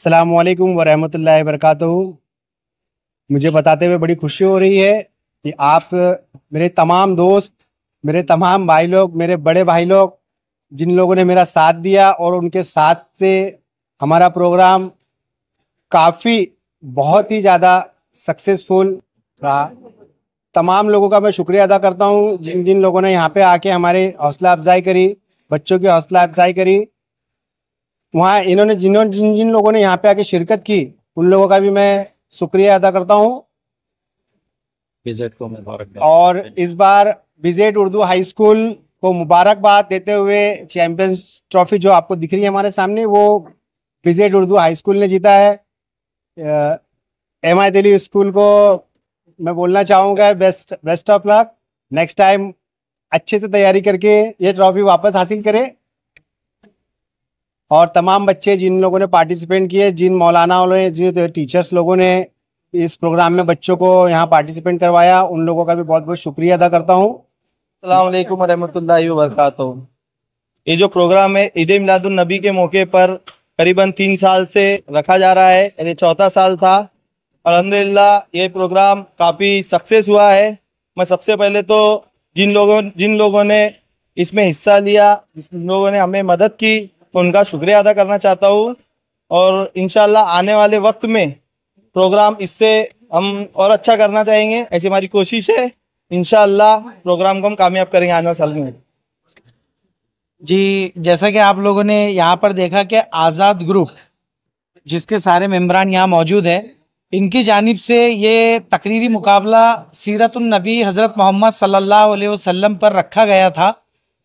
अस्सलामुअलैकुम वरहमतुल्लाहि वबरकातुहू। मुझे बताते हुए बड़ी खुशी हो रही है कि आप मेरे तमाम दोस्त, मेरे तमाम भाई लोग, मेरे बड़े भाई लोग, जिन लोगों ने मेरा साथ दिया और उनके साथ से हमारा प्रोग्राम काफ़ी बहुत ही ज़्यादा सक्सेसफुल रहा। तमाम लोगों का मैं शुक्रिया अदा करता हूँ जिन जिन लोगों ने यहाँ पे आके हमारे हौसला अफजाई करी, बच्चों की हौसला अफजाई करी। वहाँ इन्होंने जिन जिन लोगों ने यहाँ पे आके शिरकत की उन लोगों का भी मैं शुक्रिया अदा करता हूँ। और इस बार विजेट उर्दू हाई स्कूल को मुबारकबाद देते हुए चैंपियंस ट्रॉफी जो आपको दिख रही है हमारे सामने, वो विजेट उर्दू हाई स्कूल ने जीता है। एम आई दिल्ली स्कूल को मैं बोलना चाहूँगा best of luck. Next time अच्छे से तैयारी करके ये ट्रॉफी वापस हासिल करें। और तमाम बच्चे जिन लोगों ने पार्टिसिपेट किए, जिन मौलानाओं ने, जिन टीचर्स लोगों ने इस प्रोग्राम में बच्चों को यहाँ पार्टिसिपेट करवाया, उन लोगों का भी बहुत बहुत शुक्रिया अदा करता हूँ। अस्सलाम वालेकुम रहमतुल्लाहि व बरकातहू। ये जो प्रोग्राम है ईद मिलादुन नबी के मौके पर करीबन 3 साल से रखा जा रहा है, ये 4था साल था। अल्हम्दुलिल्लाह ये प्रोग्राम काफ़ी सक्सेस हुआ है। मैं सबसे पहले तो जिन लोगों ने इसमें हिस्सा लिया, जिन लोगों ने हमें मदद की, उनका शुक्रिया अदा करना चाहता हूँ। और इंशाल्लाह आने वाले वक्त में प्रोग्राम इससे हम और अच्छा करना चाहेंगे, ऐसी हमारी कोशिश है। इंशाल्लाह प्रोग्राम को हम कामयाब करेंगे आने वाले साल में। जी, जैसा कि आप लोगों ने यहाँ पर देखा कि आज़ाद ग्रुप जिसके सारे मेम्बरान यहाँ मौजूद हैं, इनकी जानिब से ये तकरीरी मुकाबला सीरतुन नबी हज़रत मोहम्मद सल्लल्लाहु अलैहि वसल्लम पर रखा गया था।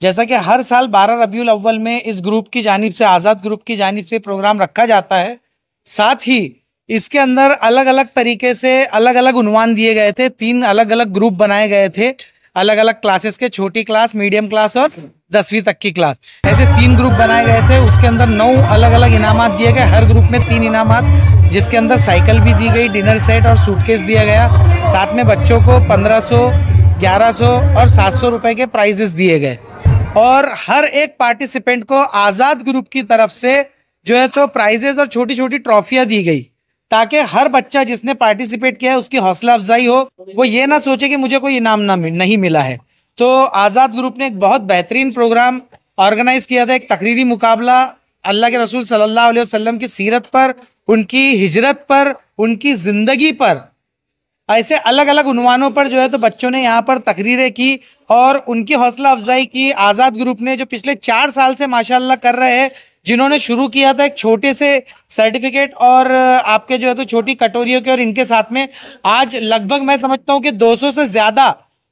जैसा कि हर साल 12 रबीउल अव्वल में इस ग्रुप की जानिब से, आज़ाद ग्रुप की जानिब से प्रोग्राम रखा जाता है। साथ ही इसके अंदर अलग अलग तरीके से अलग अलग उन्वान दिए गए थे। 3 अलग अलग ग्रुप बनाए गए थे, अलग अलग क्लासेस के, छोटी क्लास, मीडियम क्लास और 10वीं तक की क्लास। ऐसे 3 ग्रुप बनाए गए थे। उसके अंदर 9 अलग अलग इनामात दिए गए, हर ग्रुप में 3 इनामात, जिसके अंदर साइकिल भी दी गई, डिनर सेट और सूटकेस दिया गया। साथ में बच्चों को 1500, 1100 और 700 रुपए के प्राइजेस दिए गए। और हर एक पार्टिसिपेंट को आज़ाद ग्रुप की तरफ से जो है तो प्राइजेस और छोटी छोटी ट्रॉफियां दी गई, ताकि हर बच्चा जिसने पार्टिसिपेट किया है उसकी हौसला अफजाई हो, वो ये ना सोचे कि मुझे कोई इनाम नहीं मिला है। तो आज़ाद ग्रुप ने एक बहुत बेहतरीन प्रोग्राम ऑर्गेनाइज किया था, एक तकरीरी मुकाबला अल्लाह के रसूल सल्लल्लाहु अलैहि वसल्लम की सीरत पर, उनकी हिजरत पर, उनकी ज़िंदगी पर, ऐसे अलग अलग उन्वानों पर जो है तो बच्चों ने यहाँ पर तकरीरें की और उनकी हौसला अफजाई की। आज़ाद ग्रुप ने जो पिछले 4 साल से माशाल्लाह कर रहे हैं, जिन्होंने शुरू किया था एक छोटे से सर्टिफिकेट और आपके जो है तो छोटी कटोरियों के, और इनके साथ में आज लगभग मैं समझता हूँ कि 200 से ज़्यादा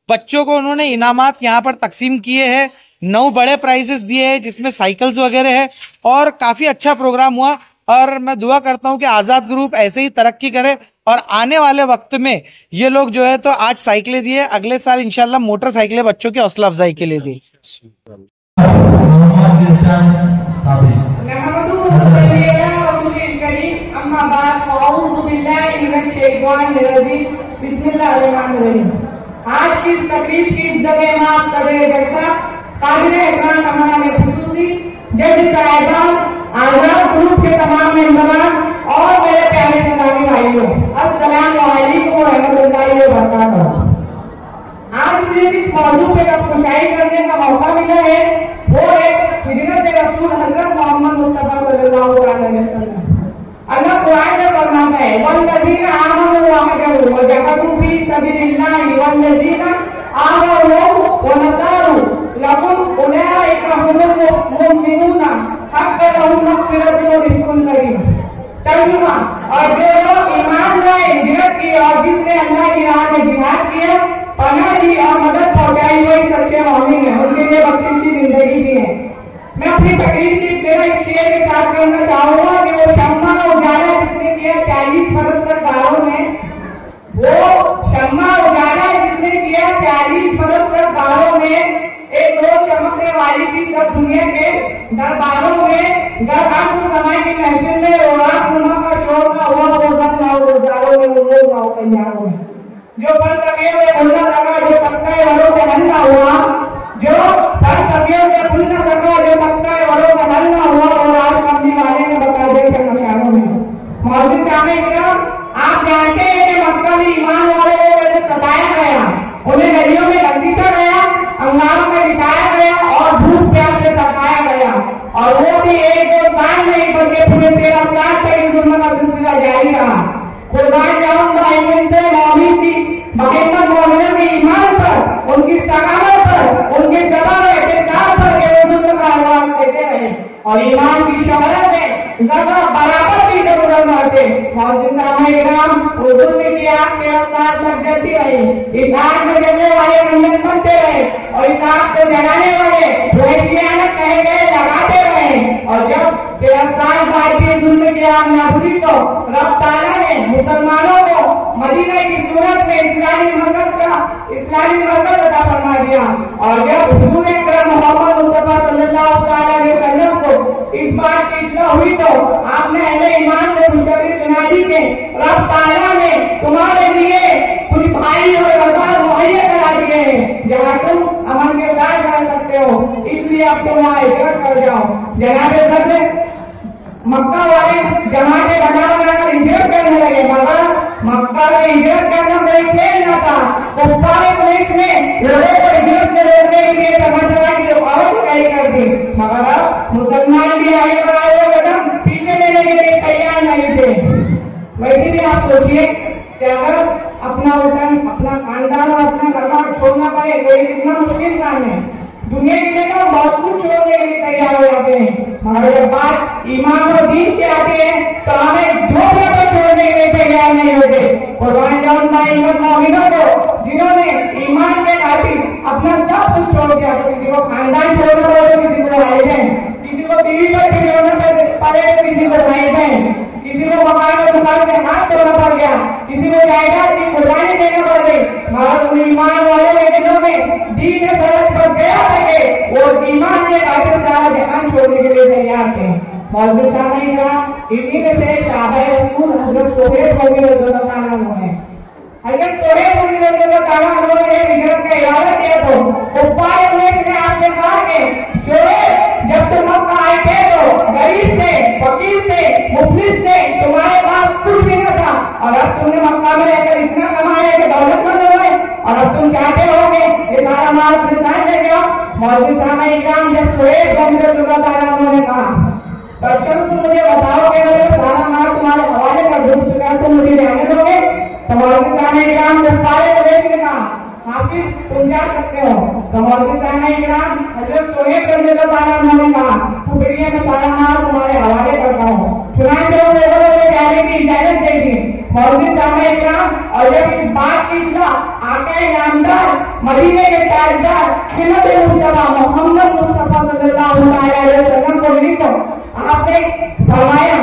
बच्चों को उन्होंने इनामात यहाँ पर तकसीम किए हैं। 9 बड़े प्राइजेस दिए हैं जिसमें साइकिल्स वगैरह है और काफ़ी अच्छा प्रोग्राम हुआ। और मैं दुआ करता हूँ कि आज़ाद ग्रुप ऐसे ही तरक्की करे और आने वाले वक्त में ये लोग जो है तो आज साइकिलें दिए, अगले साल इंशाल्लाह मोटरसाइकिलें बच्चों की हौसला अफजाई के लिए दी। आज की इस तकरीब की इज्जत इमाम सदर जलसा काबिल एहतराम हमारे खुसूसी जज साहिबान, आज़ाद ग्रुप के तमाम मेंबरान और मेरे प्यारे इस्लामी भाइयों, अस्सलाम वालेकुम व रहमतुल्लाहि व बरकातहू। आज मुझे जिस मौजू पे खुशाई करने का मौका मिला है वो एक हिजरत रसूल हजरत मोहम्मद मुस्तफा सल्लल्लाहु अलैहि वसल्लम। अल्लाह कुरान में फरमाता है, वल्लज़ीना आमनू व हाजरू व जहदू फी सबीलिल्लाहि वल्लज़ीना आमनू व नसरू लहुम उलाइका हुमुल मुमिनूना हक़्क़न लहुम मग़फ़िरतुन व रिज़्क़ुन करीम। तर्जुमा, और जो लोग ईमान लाए, हिजरत की और जिसने अल्लाह की राह में जिहाद किया, पनाह दी और मदद पहुंचाई, वही सच्चे मोमिन हैं, उनके लिए बख्शिश की जिंदगी भी है। मैं अपनी तकरीर की इब्तिदा इस शेर के साथ करना चाहूंगा कि वो शम्मा उजाला जिसने किया 40 बरस तक गाँव में, वो शम्मा उजाला जिसने किया 40 बरस तक गाँव में, एक रोज चमकने वाली थी सब दुनिया के दरबारों में, जब आंसू समय की महफिल में रोरात नुमा का शोर का हुआ, वो जब नाव रोजारों में, वो नाव सैयारों में, जो फलसफे में खुल न सका, जो तख्ता वरों से हल न हुआ, जो फलसफियों से खुल न सका, जो तख्ता वरों से हल न हुआ, और आज कमली वाले ने बता दिया नशानों में। जानते हैं कि मक्का में ईमान वालों को कैसे सताया गया, उन्हें नदियों में घसीटा गया, अंगारों में लिटाया गया और भूख प्यास से थकाया गया, और वो भी 1-2 साल नहीं बल्कि पूरे 13 साल तक इस जुल्म का सिलसिला जारी रहा। कुर्बान जाऊंगा मोमिन की मोहम्मद मोमिना के ईमान पर, उनकी सगावत पर, उनके जवाब एहतिसाब पर के जुल्म का आवाज देते रहे और ईमान की शोहरत से ज़रा बराबर की जरूरत न थे। मौजूद सामने वो जुल्म की आग 13 साल तक जलती रही। इस आग में जलने वाले मंडल बनते रहे और इस आग को जलाने वाले वहशियाना कहे गए लगाते रहे, और जब 13 साल बाद के जुल्म की आग न बुझी तो रब ताला ने मुसलमानों को मदीना की सूरत में इस्लामी मरकज अता फरमा दिया। और जब हुजूर अकरम मोहम्मद मुस्तफा सल्लल्लाहु अलैहि वसल्लम को इस बात की इत्तला हुई तो आपने अहले ईमान को खुशखबरी सुना दी कि रब ताला ने तुम्हारे लिए कुछ भाई और रज़ाक मुहैया करा दिए हैं जहाँ तुम अमन के साथ रह सकते हो, इसलिए अब तुम वहाँ हिजरत कर जाओ। जनाबे सर मक्का वाले जमाते बनाकर हिजरत करने लगे, मगर मक्का में हिजरत करना कोई खेल न था। कुफ्फारे कुरैश ने लोगों को हिजरत से रोकने के लिए तरह-तरह की रुकावट खड़ी कर दी, मगर अब मुसलमान भी आगे बढ़ाए हुए कदम पीछे लेने के लिए तैयार नहीं थे। वैसे भी आप सोचिए कि अगर अपना वतन, अपना खानदान और अपना घर-बार छोड़ना पड़े तो ये कितना मुश्किल काम है। दुनिया की जगह बहुत कुछ छोड़ने के लिए तैयार हो जाते हैं, मगर जब बात ईमान और दीन के आते हैं तो हमें जो भी छोड़ने के लिए तैयार नहीं होते। कुर्बान जाऊं मोमिनों को जिन्होंने ईमान के खातिर अपना सब कुछ छोड़ दिया, तो किसी को खानदान छोड़ना पड़े तो किसी को भाई बहन, किसी को बीवी बच्चे छोड़ना पड़े तो किसी को भाई बहन, किसी को मकान और दुकान से हाथ धोना पड़ गया, किसी को जायदाद की कुर्बानी देना पड़ गई, मगर उन ईमान वालों के दिलों में दीन सड़क पर गया थे, वो ईमान के खातिर सारा जहान छोड़ने के लिए तैयार थे। मौजूद सामने का इन्हीं में से सहाबा रसूल हजरत सोहेब रज़ियल्लाहु अन्हु है। हजरत सोहेब रज़ियल्लाहु अन्हु ने हिजरत का इरादा किया तो कुफ्फार कुरैश ने आपसे कहा कि सोहेब जब तुम मक्का आए थे तो गरीब थे, फकीर थे, मुफलिस थे, तुम्हारे पास कुछ भी न था, और अब तुमने मक्का में रहकर इतना कमाया कि दौलतमंद हो गए, और अब तुम चाहते होगे ये सारा माल अपने साथ ले जाओ। मौजूद सामने इकराम जब सोहेब रज़ियल्लाहु अन्हु ने कहा तो चलो तुम मुझे बताओ कि अगर सारा माल तुम्हारे हवाले कर दूं तो क्या तुम मुझे रहने दोगे? तो मौजूद सामने इकराम जब सारे कुरैश ने कहा हाफिज तुम जा सकते हो, तो मौजूद सामने इकराम हजरत सोहेब रज़ियल्लाहु अन्हु ने कहा तो फिर ये मैं सारा माल तुम्हारे हवाले करता हूँ। चुनांचे वो लोगों को जाने की इजाजत दे दी। मौजूद सामने इकराम और जब इस बात की इत्तला आका नामदार मदीने के ताजदार क़िमत मुस्तफा मोहम्मद मुस्तफा सल्लल्लाहु अलैहि वसल्लम को मिली तो आपने फरमाया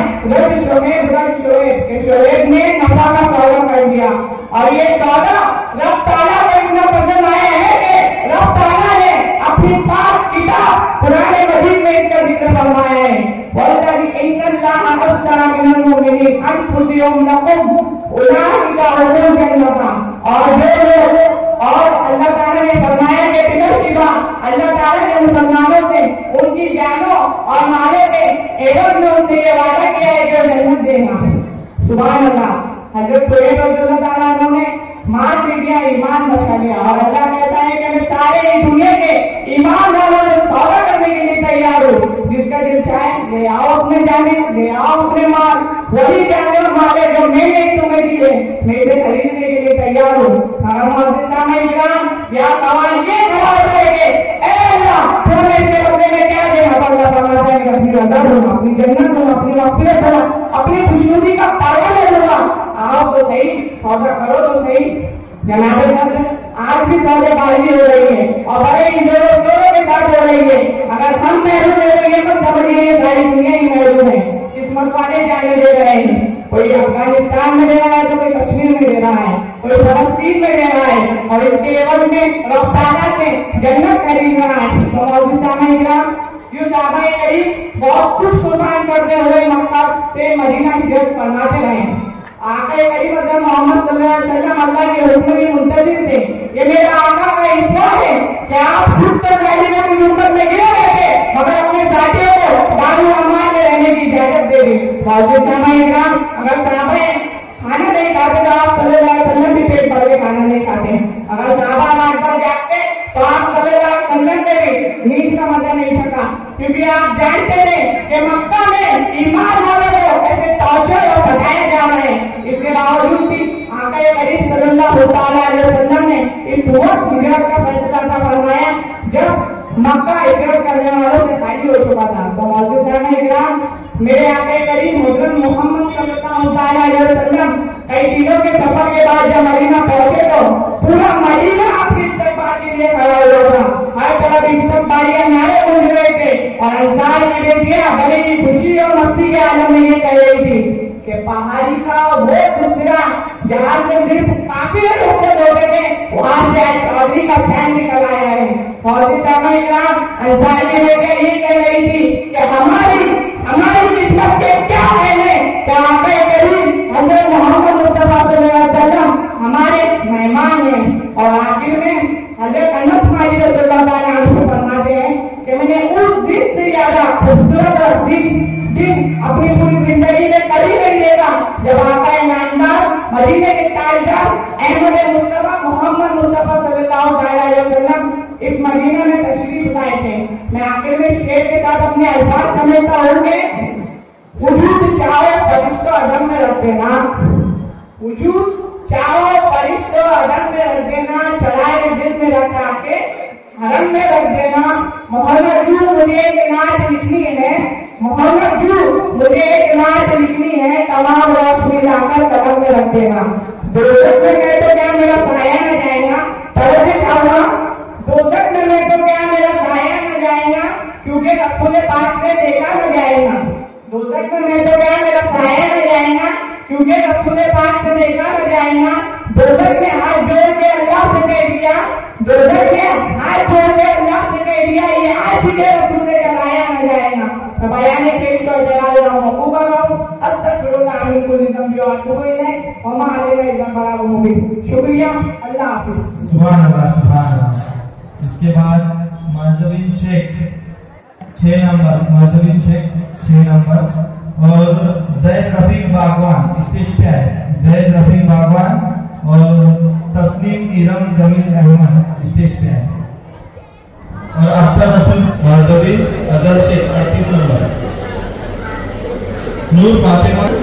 शोएब ने नफा का सौदा कर दिया, और ये सौदा रब ताला को इतना पसंद आया है कि रब ताला ने अपनी पाक किताब कुरान मजीद में इसका जिक्र फरमाया है। वल्लाहि इन्नल्लाह अश्तरा मिनल मुमिनीन अनफुसहुम लकुम उलाइका हुमुल जन्नत। और जो लोग और अल्लाह ताला ने फरमाया कि बिनशिबा अल्लाह ताला ने मुसलमानों से उनकी जानों और मालों के एवज में उनसे ये वादा किया है कि जन्नत देगा। सुभान अल्लाह। हजरत सोहेब रज़ियल्लाहु अन्हु ने माल दे दिया, ईमान बचा लिया, और अल्लाह कहता है कि मैं सारे दुनिया के ईमान वालों से सौदा करने के लिए तैयार हूँ। जिसका दिल चाहे ले आओ अपने जाने, ले आओ अपने माल, वही जाने और माल है जो मैंने तुम्हें दिए, मैं इसे खरीदने के लिए तैयार हूँ। या सवाल ये जवाब देंगे ऐ अल्लाह तुम्हें इसके बदले में क्या देना? अल्लाह फरमाता है कि अपनी रज़ा दूंगा, अपनी जन्नत दूंगा, अपनी मग़फ़िरत दूंगा, अपनी खुशनुदी का परवाना दूंगा। आओ तो सही, सौदा करो तो सही। जनाबे सदर आज भी सौदेबाजी हो रही है और बड़े जोरों के साथ हो रही है। अगर हम महसूस है तो ये मत समझिए सारी दुनिया ही महसूस है। किस्मत वाले जाने दे रहे हैं, कोई अफगानिस्तान में दे रहा है तो कोई कश्मीर में दे रहा है, कोई फलस्तीन में दे रहा है, और इसके एवज में रब ताला से जन्नत खरीद रहा है। तो मौजूद सामने जो सहाबाए करीम बहुत कुछ कुर्बान करते हुए मक्का से मदीना हिजरत फरमाते रहे। आका करीम हज़रत मोहम्मद सल्लल्लाहु अलैहि वसल्लम अल्लाह के हुक्म में मुंतज़िर थे। ये मेरा आका का इख्तियार है कि आप खुद तो मदीना की गुर्बत में गिरे रहते, मगर अपने साथियों को दारुल अमान में रहने की इजाजत दे दी। मौजूद सामने इकराम अगर सहाबाए खाना नहीं खाते तो आप सल्लल्लाहु अलैहि वसल्लम भी पेट भर के खाना नहीं खाते। अगर साहबा रात भर जागते तो आप सल्लल्लाहु अलैहि वसल्लम ने भी नींद का मजा नहीं चखा, क्योंकि आप जानते थे कि मक्का में ईमान वालों को कैसे टॉर्चर और सताया जा रहा है। इसके बावजूद भी आका करीम सल्लल्लाहु अलैहि वसल्लम ने इस वक्त हिजरत का फैसला फरमाया जब मक्का हिजरत करने वालों से खाली हो चुका था। तो मौजूद इकराम, मेरे आका करीम हज़रत मोहम्मद सल्लल्लाहु अलैहि वसल्लम कई दिनों के सफर के बाद जब मदीना पहुंचे तो पूरा मदीना आपके इस्तकबाल के लिए खड़ा हुआ था। हर तरफ इस्तकबालिया नारे गूंज रहे थे और अंसार की बेटियां बड़ी ही खुशी और मस्ती के आलम में ये कह रही थी कि पहाड़ी का वो सिलसिला जहां से सिर्फ काफी लोग होते थे वहां से आज चौधरी का चैन निकल आया है। मौजूद अंसार की बेटियां ये कह रही थी कि हमारी किस्मत के क्या है कि आका करीम हज़रत मोहम्मद मुस्तफा सल्लल्लाहु अलैहि वसल्लम हमारे मेहमान हैं। और आखिर में हज़रत अनस मालिक रज़ियल्लाहु अन्हु फरमाते हैं कि मैंने उस दिन से ज्यादा खूबसूरत और दिन अपनी पूरी जिंदगी में कभी नहीं देखा जब आका ईमानदार मदीने के ताजदार अहमद मुस्तफा मोहम्मद मुस्तफा सल्लल्लाहु अलैहि वसल्लम इस मदीना में तशरीफ लाए थे। मैं आखिर में शेर के साथ अपने अल्फाज समझता हूँ कि वजूद चाहो फरिश्तों अदम में रख देना, वजूद चाहो फरिश्तों अदम में रख देना, चढ़ाए दिल में रखा के हरम में रख देना। मोहम्मद जू मुझे एक नात लिखनी है, मोहम्मद जू मुझे एक नात लिखनी है, तमाम रोशनी लाकर कलम में रख देना। दोजख में गए तो क्या मेरा साया न जाएगा, पढ़ने चाहूंगा। दोजख में गए तो क्या मेरा साया न जाएगा, क्योंकि रसूल पाक से देखा न जाएगा। दोजख में गए तो क्या मेरा साया न जाएगा, क्योंकि रसूल पाक से देखा न जाएगा। दोजख में हाथ जोड़ के अल्लाह से कह दिया, दोजख में हाथ जोड़ के अल्लाह से कह दिया, ये आशिक़े रसूल से जलाया न जाएगा। मैं बयान पेश कर जला रहा हूँ, मौकूफ कर रहा हूँ। अस्तगफिरुल्लाह मिन कुल्ली ज़ंब व अतूबु इलैह व मा अलैना इल्ला अल बलागुल मुबीन। शुक्रिया, अल्लाह हाफ़िज़। सुभान अल्लाह, सुभान अल्लाह। इसके बाद मज़हबी शेख 6 नंबर, मज़हबी शेख 6 नंबर और ज़ैद रफीक बागवान स्टेज पे आए। ज़ैद रफीक बागवान और तस्नीम इरम जमील अहमद स्टेज पे आए। और अख्तर रसूल मज़हबी अजहर शेख 38 नंबर। नूर फातिमा का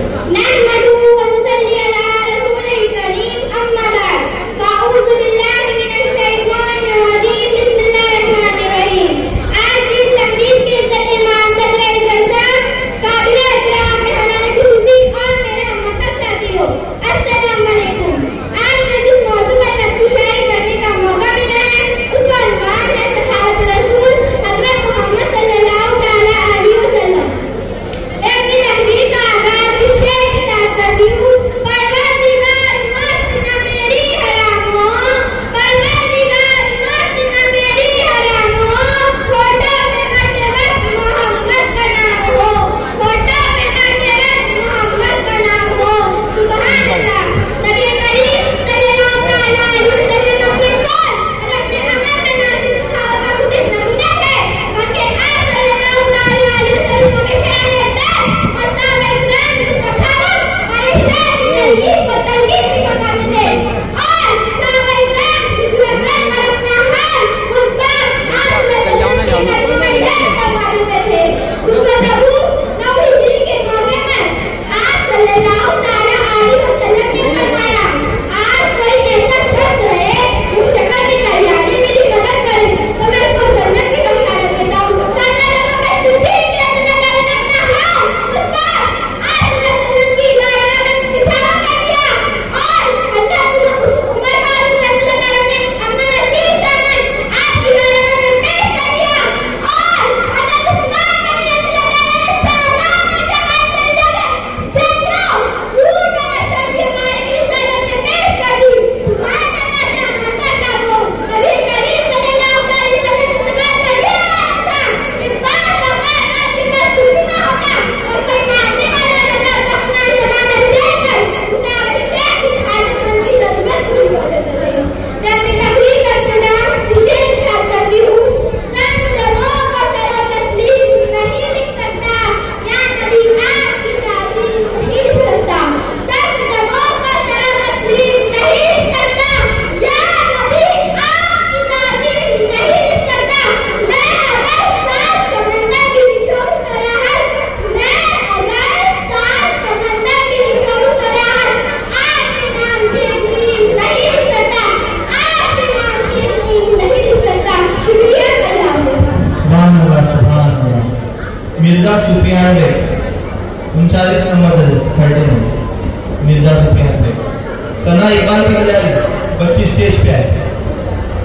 सना इकबाल पिंजारी बच्ची स्टेज पे आए।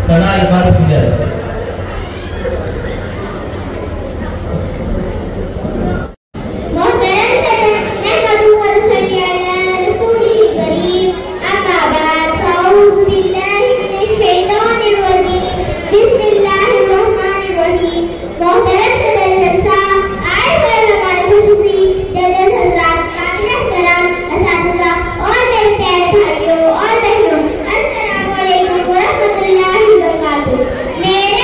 सना इकबाल पिंजारी। मेरे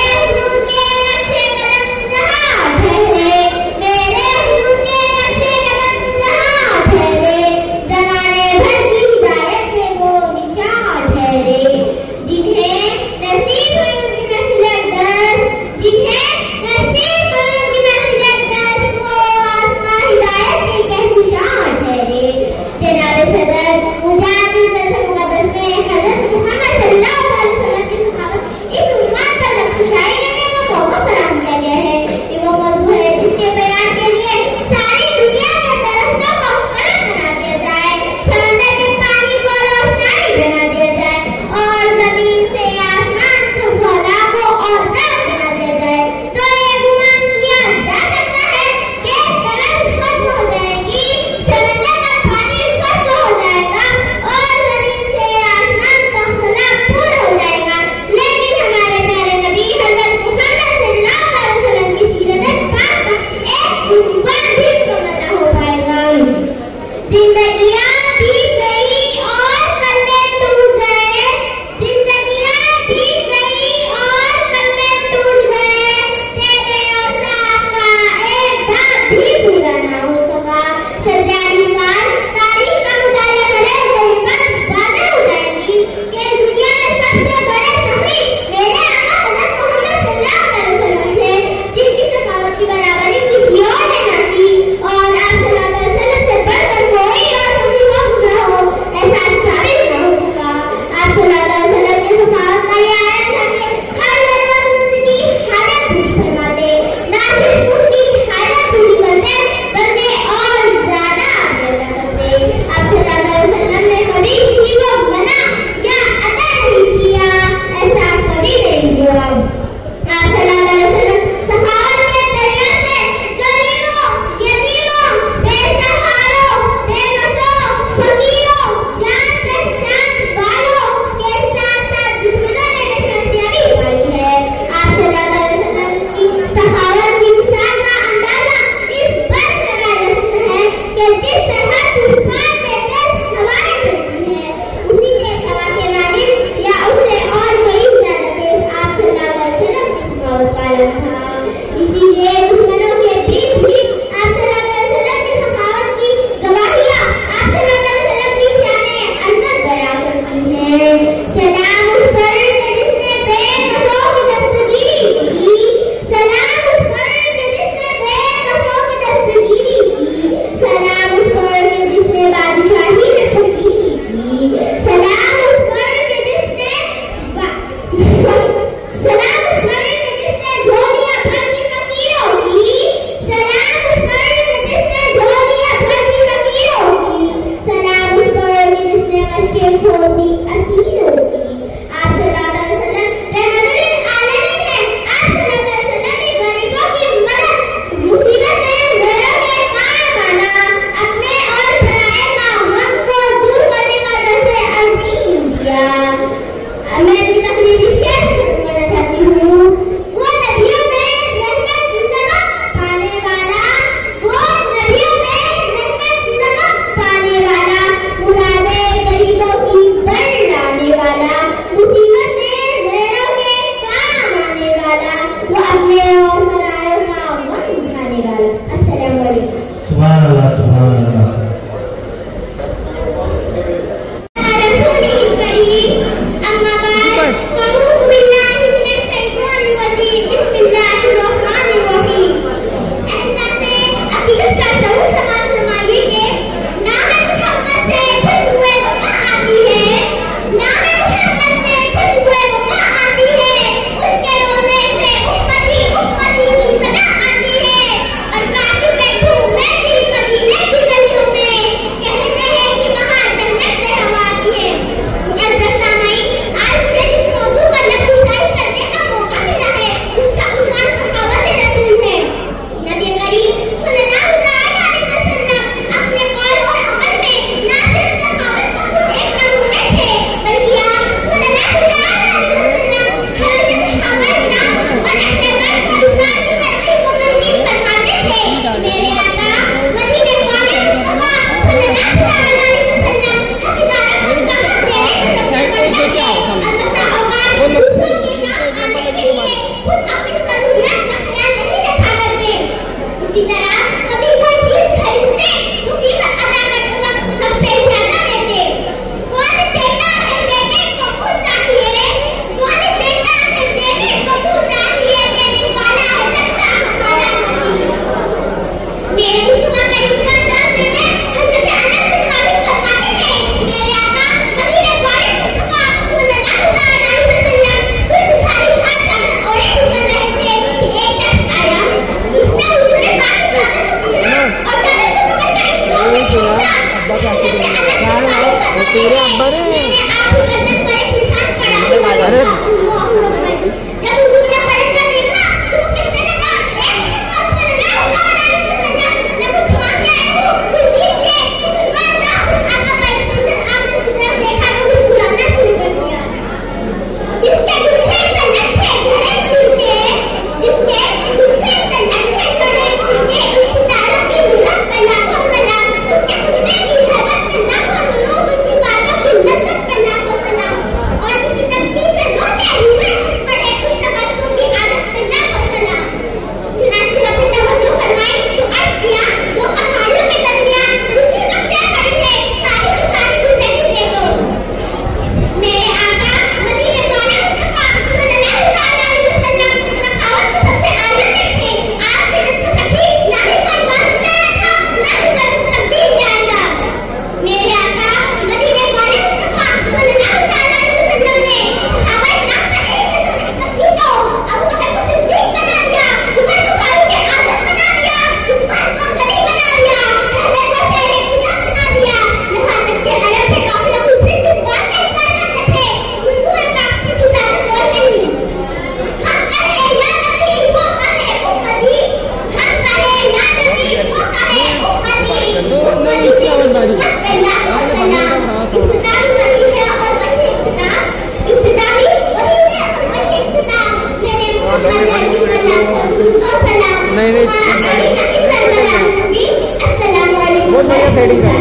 बहुत बढ़िया थ्रेडिंग है।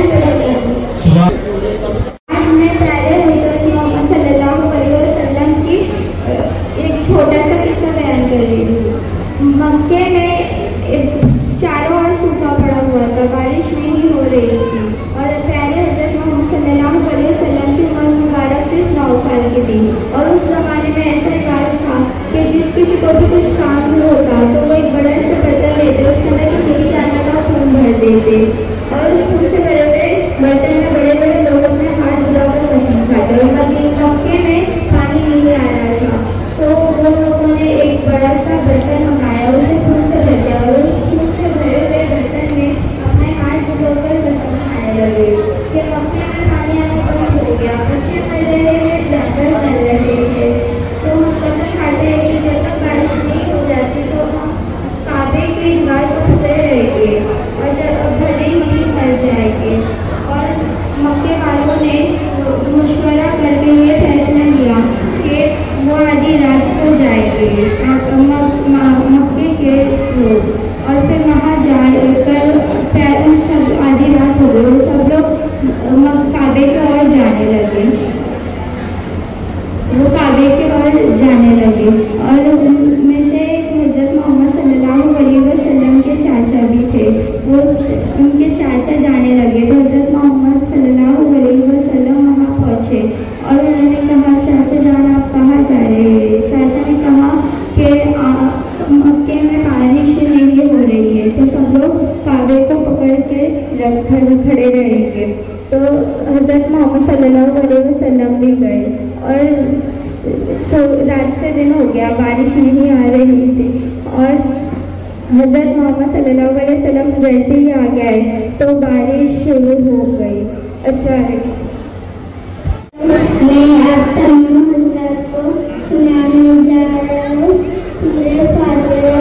एक छोटा सा किस्सा बयान कर रही हूँ। मक्के में चारों ओर सूखा पड़ा हुआ था, बारिश नहीं हो रही थी और प्यारे हज़रत मोहम्मद सल्लल्लाहु अलैहि वसल्लम की उम्र मुबारक सिर्फ 9 साल की थी। और उस ज़माने में ऐसा रिवाज था कि जिस किसी को भी कुछ काम होता तो वो एक बड़ा सा बर्तन लेते, उसके अंदर किसी भी जानवर का खून भर देते और उस खून से भरे हुए बर्तन में बड़े बड़े लोग अपने हाथ धुलाकर कसम खाते। और मक्के में पानी नहीं आ रहा था तो वो लोगों ने एक बड़ा सा बर्तन मंगाया, उसे खून से भर दिया और उस खून से भरे हुए बर्तन में अपने हाथ धुलाकर कसम खाने लगे कि मक्के में पानी आना बंद हो गया। बच्चे मर रहे हैं, जानवर मर रहे थे, तो हम कसम खाते हैं कि जब तक बारिश नहीं हो जाती तो हम काबे के द्वार पर खड़े रहेंगे और जब भले ही मर जाएंगे। और मक्के वालों ने मशवरा करके ये फैसला लिया कि वो आधी रात को जाएंगे मक्के के लोग, और फिर वहाँ जाकर सब आधी रात हो गई, सब लोग काबे की ओर जाने लगे, वो काबे की ओर जाने लगे। और उनमें से हज़रत मोहम्मद सल्लल्लाहु अलैहि वसल्लम के चाचा भी थे, वो उनके चाचा जाने लगे तो हज़रत मोहम्मद सल्लल्लाहु अलैहि वसल्लम वहाँ पहुँचे और उन्होंने कहा, चाचा जान आप कहाँ जा रहे हैं? चाचा ने कहा कि मक्के में बारिश नहीं हो रही है तो सब लोग काबे को पकड़ के खड़े रहेंगे। तो हज़रत मोहम्मद सल्लल्लाहु अलैहि वसल्लम भी गए और रात से दिन हो गया, बारिश नहीं आ रही थी और हज़रत मोहम्मद सल्लल्लाहु अलैहि वसल्लम जैसे ही आ गए तो बारिश शुरू हो गई। अच्छा मैं आप तमाम हज़रात को सुनाने जा रहा हूँ सूरह फातिहा।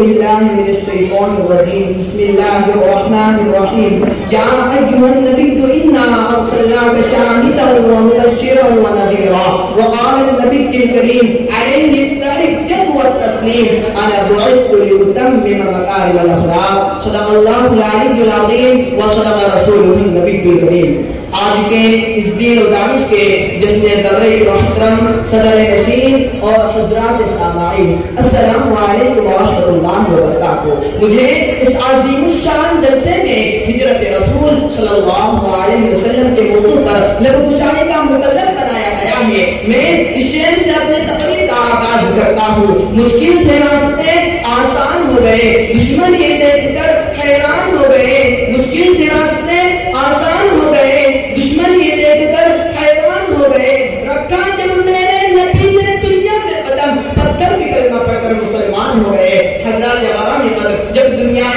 बिल्लाहि मिनश शैतानिर रजीम बिस्मिल्लाहिर रहमानिर रहीम या अय्युहन नबिय्यु इन्ना अरसलनाका शाहिदन व मुबश्शिरन व नज़ीरा व क़ाला नबिय्युल करीम अलैहि तहिय्यतु व तस्लीम अना बुइथु लिउतम्मिम मकारिमल अखलाक सदक़ल्लाहुल अलिय्युल अज़ीम व सदक़ रसूलुहुन नबिय्युल करीम। आज के इस दिन और दानिश के जिसने दर्रे मोहतरम सदर नशीन और हजरात सामाईन अस्सलामु अलैकुम व रहमतुल्लाहि व बरकातुहू। मुझे इस अजीम शान जलसे में हिजरत रसूल सल्लल्लाहु अलैहि वसल्लम के मौजू पर लबकुशाई का मुकल्लफ बनाया गया है। मैं इस शेर से अपने तकरीर का आगाज करता हूँ। मुश्किल थे रास्ते आसान हो गए, दुश्मन ये देखकर हैरान हो गए। मुश्किल थे रास्ते आसान हो गए, दुश्मन ये देखकर हैरान हो गए। रखा जब मैंने नबी ने दुनिया में कदम, पत्थर की कलमा पढ़कर मुसलमान हो गए। हजरत अवाम कदर जब दुनिया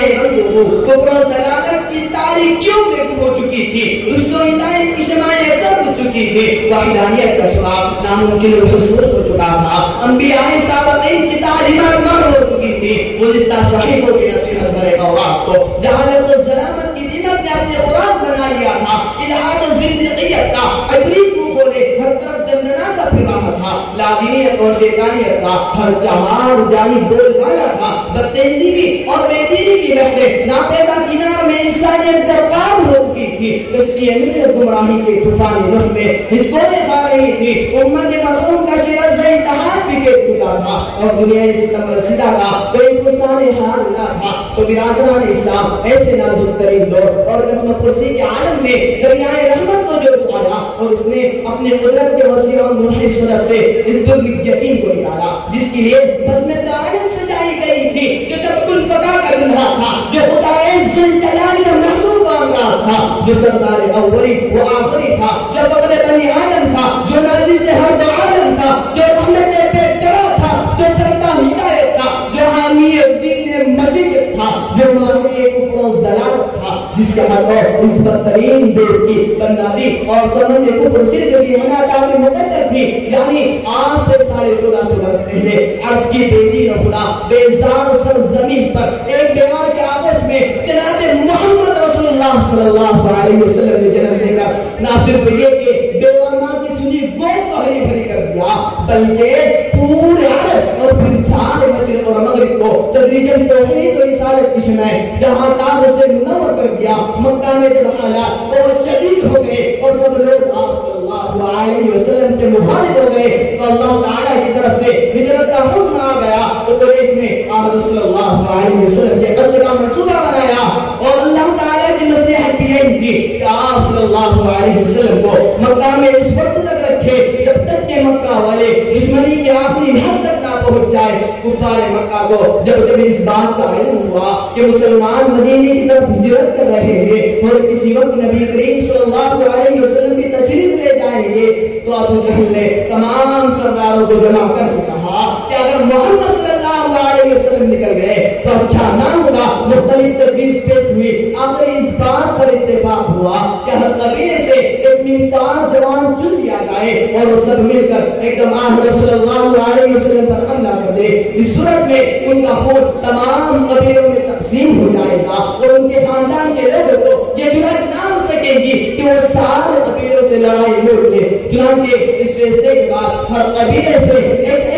कुफ्र दलालत की तारीकियों में हो चुकी थी, रुश्द व हिदायत की शमाएं सब बुझ चुकी थी, वहीदानियत का सुराग नामुमकिन हुसूल हो चुका था। अंबियाए साबिकीन की तालीमात मर हो चुकी थी। वो रिश्ता सहीहों की नसीहत भरे औरात को जहालत और सलामत की दीमक ने अपने खुराक बना लिया था। इल्हाद और जिंदगियत का अफरीद मुंह खोले हर तरफ दंडना का फिराना था। लादीनियत और शैतानियत का हर चार जानिब बोलबाला था। बदतहजीबी और बेदीनी की लहरें नापैदा किनार में इंसानियत बर्बाद हो चुकी थी। कश्ती मिल्लत गुमराही के तूफानी रुख में हिचकोले खा रही थी। उम्मत मरहूम का शिरज़ इत्तेहाद बिखेर चुका था और दुनिया सितम रसीदा का कोई फुरसान हाल ना था। तो बिरादरान इस्लाम ऐसे नाजुक तरीन दौर और कसम कुर्सी के आलम में दरियाए रहमत को जोश आया और उसने अपने कुदरत के वसीला और मुहित सदर से इस दुर्लिभ यतीम को निकाला, जिसके लिए बज़्म तालिम सजाई गई थी, जो सबकुल फका का दुल्हा था, जो खुदाए जुल जलाल का महबूब अल्लाह था, जो सरदार अव्वली व आखिरी था, जो फखर बनी आदम था, जो नाज़ी से हर दो आलम था, जो रहमत पे डरा था, जो सरता हिदायत था, जो हामी दीन मजीद था, जो माही कुफ्र दलालत था, जिसके हर और इस बदतरीन दौर की बंदादी और समझ कुफ्र शिर्क की हनाता में मुकद्दर थी। यानी आज से 1450 वर्ष पहले अरब की बेदीन खुदा बेजार सरजमीन पर एक बेवा के आपस में जनाब मोहम्मद रसूलुल्लाह सल्लल्लाहु अलैहि वसल्लम ने जन्म लेकर ना सिर्फ ये कि बेवा मां की सुनी गोद को हरी भरी कर दिया, बल्कि पूरे अरब और फिर सारे मशरिक और मगरिब को तदरीजन तौहीद और रिसालत की शमए जहां ताब से मुनव्वर कर दिया। मक्का में जब हालात बहुत शदीद हो गए और सब लोग सल्लल्लाहु अलैहि वसल्लम के मुखालिफ हो गए, तो अल्लाह ताला की तरफ से हिजरत का हुक्म आ गया। तो कुरैश ने आमद सल्लल्लाहु अलैहि वसल्लम के कत्ल का मंसूबा बनाया और अल्लाह ताला की मसलहत भी यही थी कि आप सल्लल्लाहु अलैहि वसल्लम को मक्का में इस वक्त तक रखे जब तक के मक्का वाले दुश्मनी के आखिरी हद तक ना पहुंच जाए। कुफारे मक्का को जब इस बात का इल्म हुआ कि मुसलमान मदीने की तरफ हिजरत कर रहे हैं और किसी वक्त नबी करीम सल्लल्लाहु अलैहि वसल्लम की तशरीफ ले जाएंगे, तो अबू जहल ने तमाम सरदारों को जमा करके कहा कि अगर मोहम्मद सल्लल्लाहु अलैहि वसल्लम निकल गए तो अच्छा ना होगा। मुख्तलिफ तजवीज़ पेश हुई, आखिर इस बात पर इत्तेफाक हुआ कि हर कबीले से एक मिमताज जवान चुन लिया जाए और वो सब मिलकर एकदम आखिर सल्लल्लाहु अलैहि वसल्लम पर हमला कर दे। इस सूरत में उनका खून तमाम कबीलों में तकसीम हो जाएगा और उनके खानदान के लोगों को ये जुर्रत ना हो सकेगी कि वो सारे कबीलों से लड़ाई लड़ ले। चुनांचे इस फैसले के बाद हर कबीले से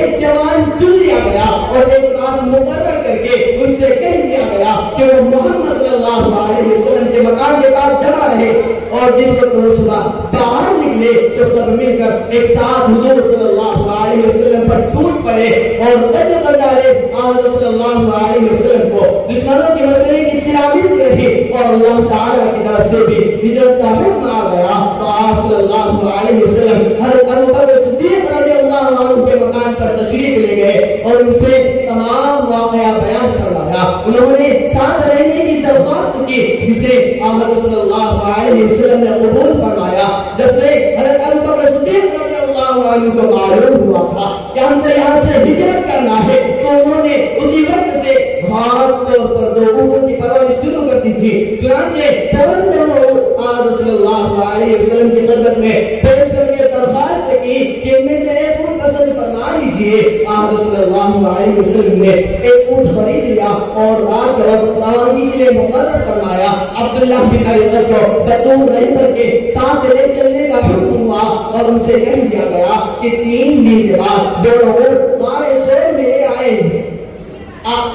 एक जवान चुन लिया गया और एक रात मुकर्रर करके उनसे कह दिया गया कि वो मोहम्मद सल्लल्लाहु अलैहि वसल्लम के मकान के पास जमा रहे और जिस वक्त वो सुबह बाहर निकले तो सब मिलकर एक साथ हुजूर सल्लल्लाहु अलैहि वसल्लम पर टूट पड़े और कत्ल कर डाले। आज़ सल्लल्लाहु अलैहि वसल्लम को दुश्मनों की मसले की इत्तला मिलती रही और अल्लाह ताला की तरफ से भी हिजरत का हुक्म आ गया। तो आप सल्लल्लाहु अलैहि वसल्लम हज़रत अबू बकर सिद्दीक़ रज़ियल्लाहु अन्हु के मकान पर तशरीफ ले गए और उनसे तमाम वाक़या बयान करवाया। उन्होंने साथ रहने की दरख्वास्त की जिसे आप सल्लल्लाहु अलैहि वसल्लम ने कबूल फरमाया। जब से हज़रत अबू बकर सिद्दीक़ रज़ियल्लाहु अन्हु को मालूम हुआ था कि हमको यहाँ से हिजरत करना है, तो उन्होंने उसी वक्त से खास तौर पर दो ऊँटों की परवरिश शुरू कर दी थी। चुनांचे फौरन दोनों आप सल्लल्लाहु अलैहि वसल्लम की खिदमत में पेश करके दरख्वास्त की कि इनमें से एक ऊँट पसंद फरमा लीजिए। कीजिए। आप सल्लल्लाहु अलैहि वसल्लम ने एक ऊंट खरीद लिया और रात रवानगी के लिए मुकर्रर फरमाया। अब्दुल्लाह बिन अबी को बतूर रहबर के साथ ले चलने का हुक्म हुआ और उनसे कह दिया गया कि 3 दिन के बाद दोनों ऊंट हमारे शहर में ले आए।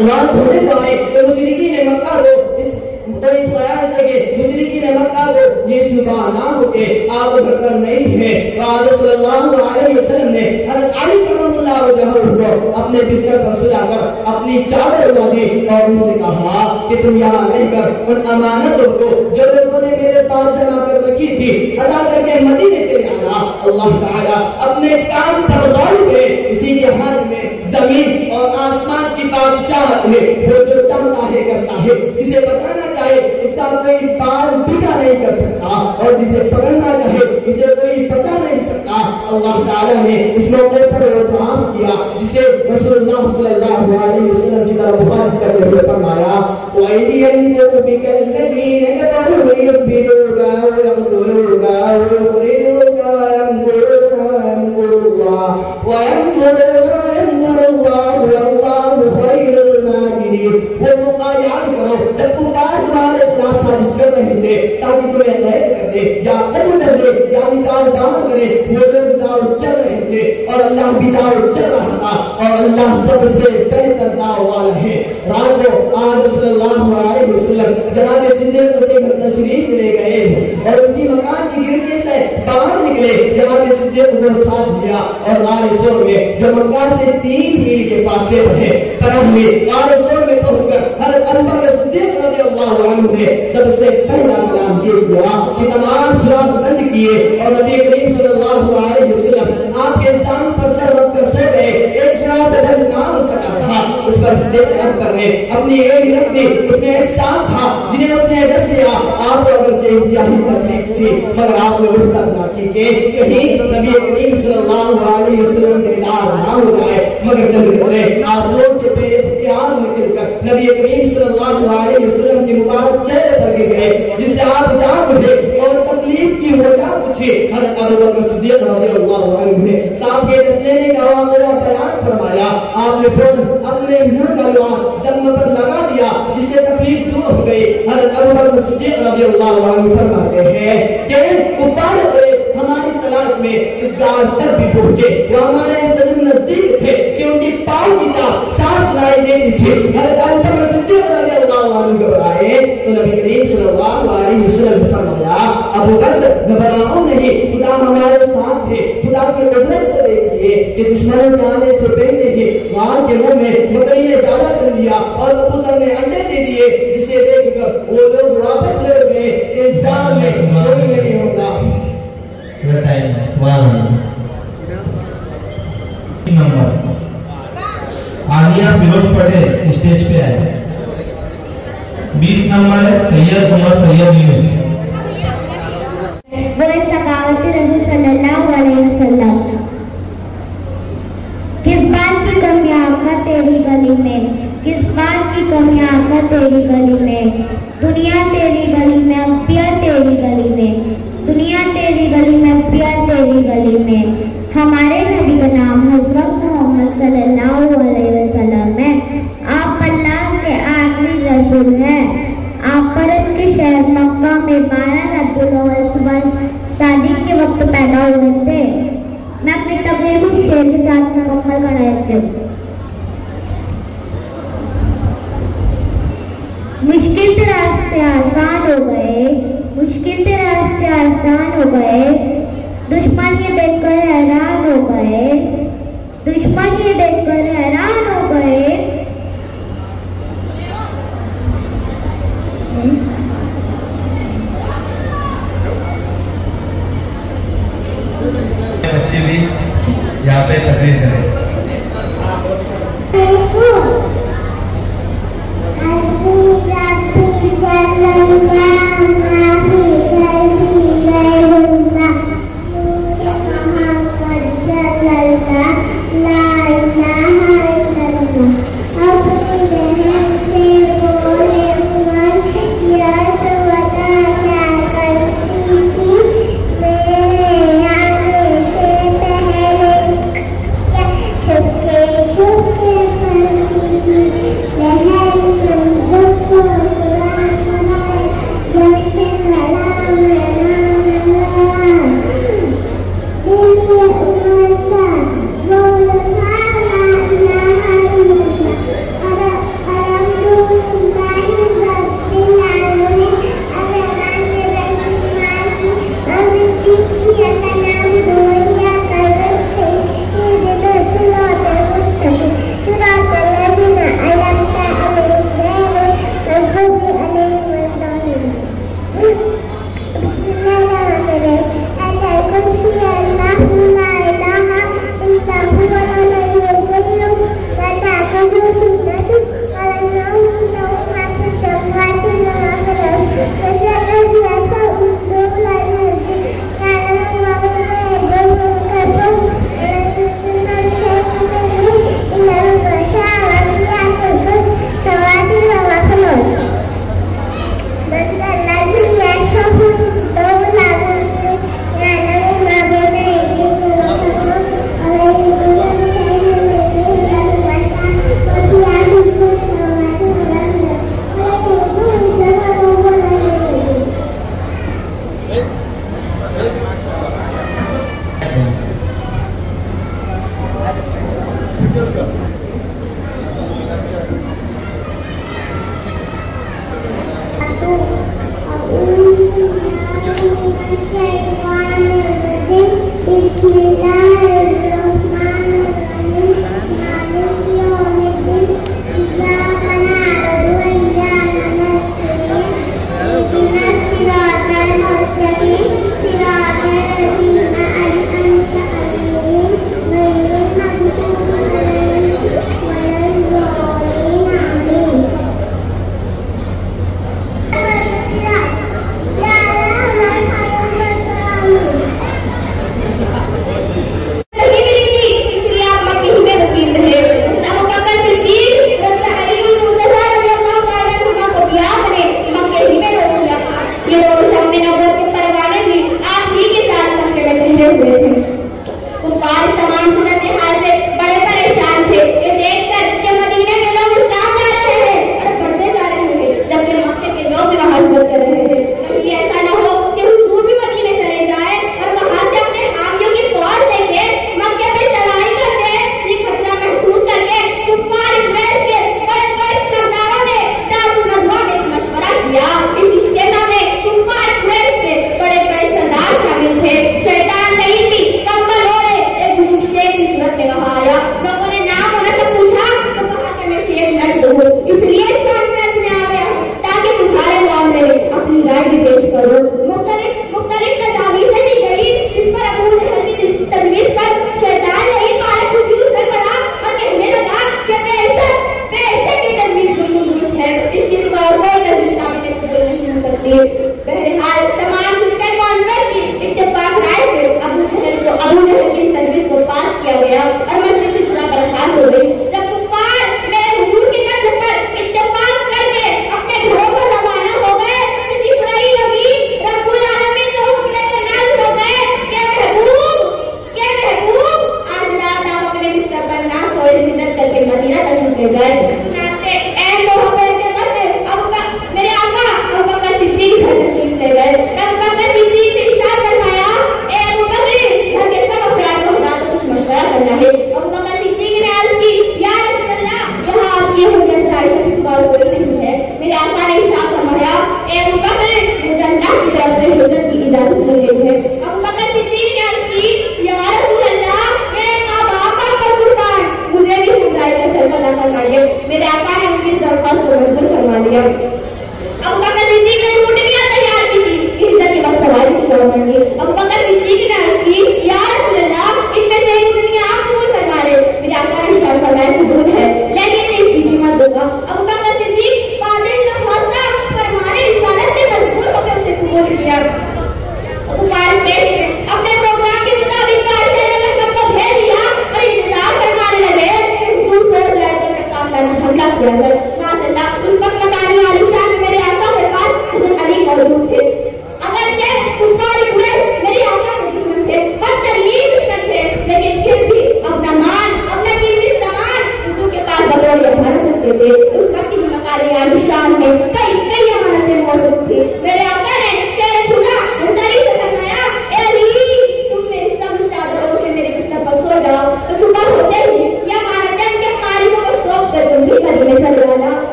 रात होने को आए तो मुशरिकीन ने मक्का को इस ख्याल से कि मुशरिकीन ने मक्का को ये सुबह ना होके आप बकर नहीं है। सल्लल्लाहु अलैहि वसल्लम ने हज़रत अली करमल्लाहु वजहहु को अपने बिस्तर पर सुलाकर अपनी चादर उड़ा दी और उनसे कहा कि तुम यहाँ रहकर उन अमानतों को जो लोगों ने मेरे पास जमा कर रखी थी अदा करके मदीने चले आना। अल्लाह ताला अपने काम पर गालिब है, उसी के हाथ में जमीन और आसमान की बादशाहत है। वो जो चाहता है करता है, जिसे बचाना चाहे उसका कोई पार बिठा नहीं कर सकता और जिसे पकड़ना चाहे उसे कोई बचा नहीं सकता। अल्लाह ताला ने इस मौके पर काम किया जिसे रसूलुल्लाह सल्लल्लाहु अलैहि वसल्लम की तरफ बुखारी करते हुए फरमाया वैलियन को बिकल्लदीन कफरू युबिदुगा व यक़तुलुगा व युरिदुगा व यमकुरुल्लाह व यमकुरुल्लाह वल्लाहु खैरुल माकिरीन। वो मौका याद करो जब पुकार तुम्हारे खिलाफ साजिश कर रहे थे ताकि तुम्हें कैद कर दे या कत्ल कर दे या निकाल दाव करे। वो लोग दाव चल रहे थे और अल्लाह भी दाव चल रहा था और अल्लाह सबसे बेहतर दाव वाला है। रात को आज सल्लल्लाहु अलैहि वसल्लम जनाब सिद्दीक़ के घर तशरीफ ले गए और उनकी मकान की खिड़की से बाहर निकले। जनाब सिद्दीक़ को साथ लिया और गार-ए-सोर में जो मक्का से 3 मील के फासले पर है पनाह में गार-ए-सोर में पहुंचकर हज़रत अबू बकर सिद्दीक़ रज़ियल्लाहु अन्हु ने सबसे पहला कलाम ये हुआ कि तमाम सुराग बंद किए और नबी करीम सल्लल्लाहु अलैहि वसल्लम आपके सामने पर सर रख कर सो गए। एक सुराग बंद ना हो सका था, उस पर सिद्दीक़ अकबर ने अपनी एड़ी रख दी। उसमें एक सांप था जिन्हें उसने डस लिया। आपको अगर इंतहाई तकलीफ थी मगर आपने उस तक ना की कि कहीं नबी करीम सल्लल्लाहु अलैहि वसल्लम के दार ना हो जाए। मगर जब निकले आंसुओं के बेइख्तियार निकलकर नबी करीम सल्लल्लाहु अलैहि वसल्लम की मुबारक चेहरे पर गिर गए जिससे आप जाग उठे और तकलीफ की वजह पूछी। हज़रत अबू बकर सिद्दीक़ रज़ियल्लाहु अन्हु ने सांप के डसने का मामला बयान फरमाया। आपने फौरन अपने मुंह का लोहा जख्म पर लगा दिया जिससे तकलीफ दूर हो गई। हज़रत अबू बकर सिद्दीक़ रज़ियल्लाहु अन्हु फरमाते हैं कि कुफार हमारी तलाश में इस गार तक भी पहुंचे। वो हमारे इस कदर नजदीक थे कि उनकी पाँव की चाप सांस सुनाई देती थी। हज़रत अबू बकर सिद्दीक़ रज़ियल्लाहु अन्हु घबराए तो नबी करीम सल्लल्लाहु अलैहि वसल्लम ने फरमाया अबू बकर घबराओ नहीं, खुदा हमारे साथ है। खुदा की कुदरत को देखिए कि दुश्मनों के आने से पहले ही वार के मुंह में मकई ने जाला कर लिया और कबूतर ने अंडे दे दिए जिसे देखकर वो लोग वापस लौट गए। इस गांव में कोई नहीं होगा। नंबर आलिया फिरोज पटेल स्टेज पे आए। 20 नंबर है सैयद उमर सैयद यूनुस। वो सगावत रसूल सल्लल्लाहु अलैहि वसल्लम। किस बात की कमी आका तेरी गली में, किस बात की कमी आका तेरी गली में। दुनिया तेरी गली में अक्बिया तेरी गली में, दुनिया तेरी गली में अक्बिया तेरी गली में। हमारे नबी का नाम हजरत मोहम्मद सल्लल्लाहु अलैहि वसल्लम है। आप अल्लाह के आखिरी रसूल हैं। आप अरब के शहर मक्का में 12 रबीउल अव्वल सुबह सादिक के वक्त पैदा हुए थे। मैं अपनी तकरीर को शेर के साथ मुकम्मल करना चाहती हूँ। मुश्किल के रास्ते आसान हो गए, मुश्किल के रास्ते आसान हो गए। दुश्मन ये देखकर हैरान हो गए, दुश्मन ये देखकर हैरान हो गए। बच्चे भी यहाँ पे तकरीर करें। छुप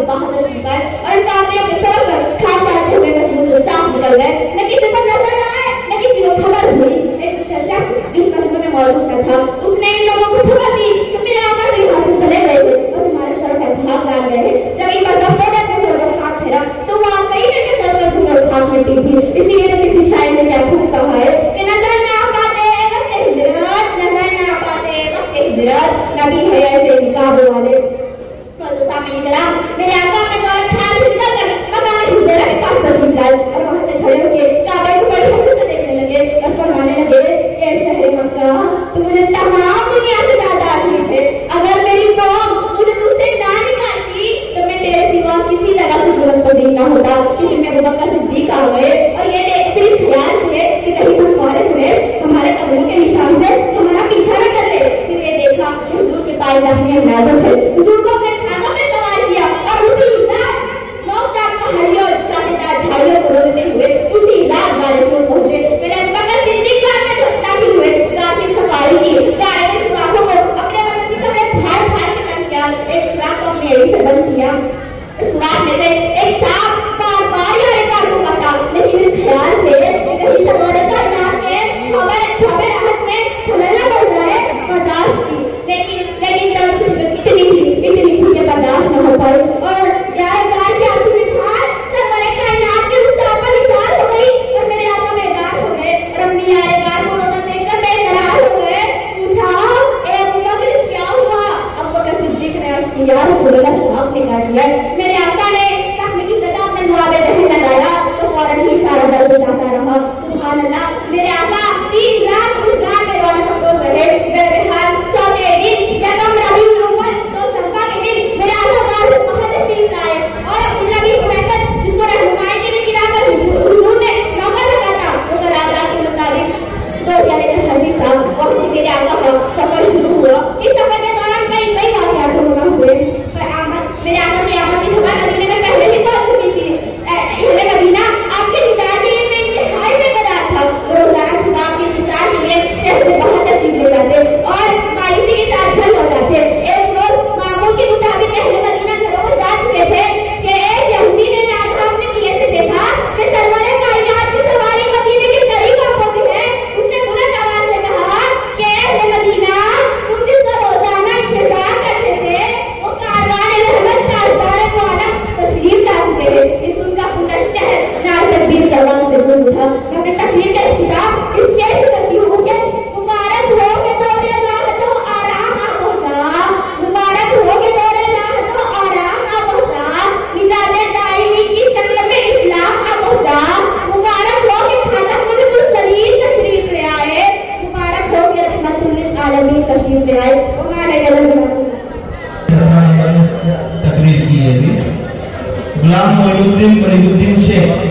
से बाहर तशरीफ आए और काफिरों के सर पर खाट डालते हुए मजबूत से साफ निकल गए। न किसी को नजर आए न किसी को खबर हुई। एक दूसरा शख्स जिस मस्जिद में मौजूद न था उसने इन लोगों को खबर दी कि मेरे आका तो यहाँ से चले गए थे और तुम्हारे सर पर भाग डाल गए हैं। जब इनका दफ्तर अपने सर पर हाथ फेरा तो वहाँ कई के सर पर धूल खाक मिट्टी थी। इसीलिए तो किसी शायर ने क्या खूब कहा है कि नजर ना पाते वक्त हिजरत, नजर ना पाते वक्त हिजरत, नबी है ऐसे निकाब वाले। तो सामने निकला मेरे आका अपने दौलत खान से निकल कर मकान हिजरा के पास तशरीफ लाए और वहाँ से खड़े होकर काबे को बड़ी हंसी से देखने लगे और फरमाने लगे कि शहर मक्का तुम मुझे तमाम दुनिया से ज्यादा अजीज है। अगर मेरी कौम मुझे तुमसे ना निकालती तो मैं तेरे सिवा किसी जगह से बुलंद पजीर ना होता। किसी में अबू बकर सिद्दीक आ गए और ये देख फिर इस ख्याल से कि कहीं कुफारे कुरैश हमारे कदमों के निशान से हमारा पीछा न कर ले। फिर ये देखा हुजूर के पायदान में नाज़िल है। हुजूर को अपने खानों में सवार किया और उसी रात मौताब पहाड़ियों कांटेदार झाड़ियों को रोकते हुए उसी रात बारिशों पहुंचे। मेरे अबू बकर सिद्दीक कार में दाखिल हुए, कार की सफारी की, कार के सुराखों को अपने बदन की तरह फाड़ फाड़ के बंद किया। एक सुराख को अपनी एड़ी से बंद किया। सुराख में से एक सांप बार-बार ये कार को काटा, लेकिन इस ख्याल से कि कहीं सवारी का नाक के हमारे राहत में खलल न पड़ जाए बर्दाश्त की। लेकिन तब इतनी थी कि बर्दाश्त न हो पाई और यार कार की आंसू में खार सरवरे कायनात के हुस्न पर निसार हो गई और मेरे आका बेदार हो गए और अपनी यार कार को रोना देखकर बेकरार हो गए। पूछा ए अबू बकर क्या हुआ? अबू बकर सिद्दीक ने उसकी यार रसूलुल्लाह साहब ने कहा दिया। मेरे आका ने जख्म की जगह अपने दुआबे दहन लगाया तो फौरन ही सारा दर्द जाता रहा। सुभान अल्लाह। मेरे आका 3 रात उस गांव में रौनक अफरोज रहे। बहरहाल चौथे दिन यकम रबीउल अव्वल तो शब्बा के दिन मेरे आका गांव से बाहर तशरीफ लाए और अब्दुल्लाह बिन हुमैर जिसको रहनुमाई के लिए गिराकर हुजूर ने नौकर लगा था वो करारदाद के मुताबिक तो यानी कि हाजिर था। वहाँ से मेरे आका का सफर शुरू हुआ। इस सफर के दौरान कई वाक़यात हुए। मेरे आका की आमद की खबर मदीने में पहले ही पहुंच चुकी थी। अहले मदीना आपके हिदायत के लिए इंतहाई बेकरार था। रोजाना सुबह के इंतजार के लिए शहर से बाहर तशरीफ ले जाते और मायूसी के साथ घर लौट जाते। एक रोज मामूल के मुताबिक अहले मदीना घरों को जा चुके थे कि एक यहूदी ने रात अपने किले से देखा कि सरवरे कायनात की सवारी मदीने के करीब आ पहुंची है। उसने बुलंद आवाज से कहा कि अहले मदीना तुम जिसका रोजाना इंतजार करते थे वो कारवान रहमत ताजदार को आलम तशरीफ ला चुके हैं। इस उनका पूरा शहर नार तकबीर जवान से गूंज उठा। मैं अपने तकबीर का इख्तिताम इस शेर से करती हूँ कि मुबारक हो के दौरे राहतों आराम आ पहुंचा, मुबारक हो के दौरे राहतों आराम आ पहुंचा, निजात दाइमी की शक्ल में इस्लाम आ पहुंचा, मुबारक हो के खाना मुल्कुल सलीम तशरीफ ले आए, मुबारक हो के रहमतुल लिल आलमीन तशरीफ ले आए। तकरीर की है गुलाम मोइनुद्दीन करीमुद्दीन शेख।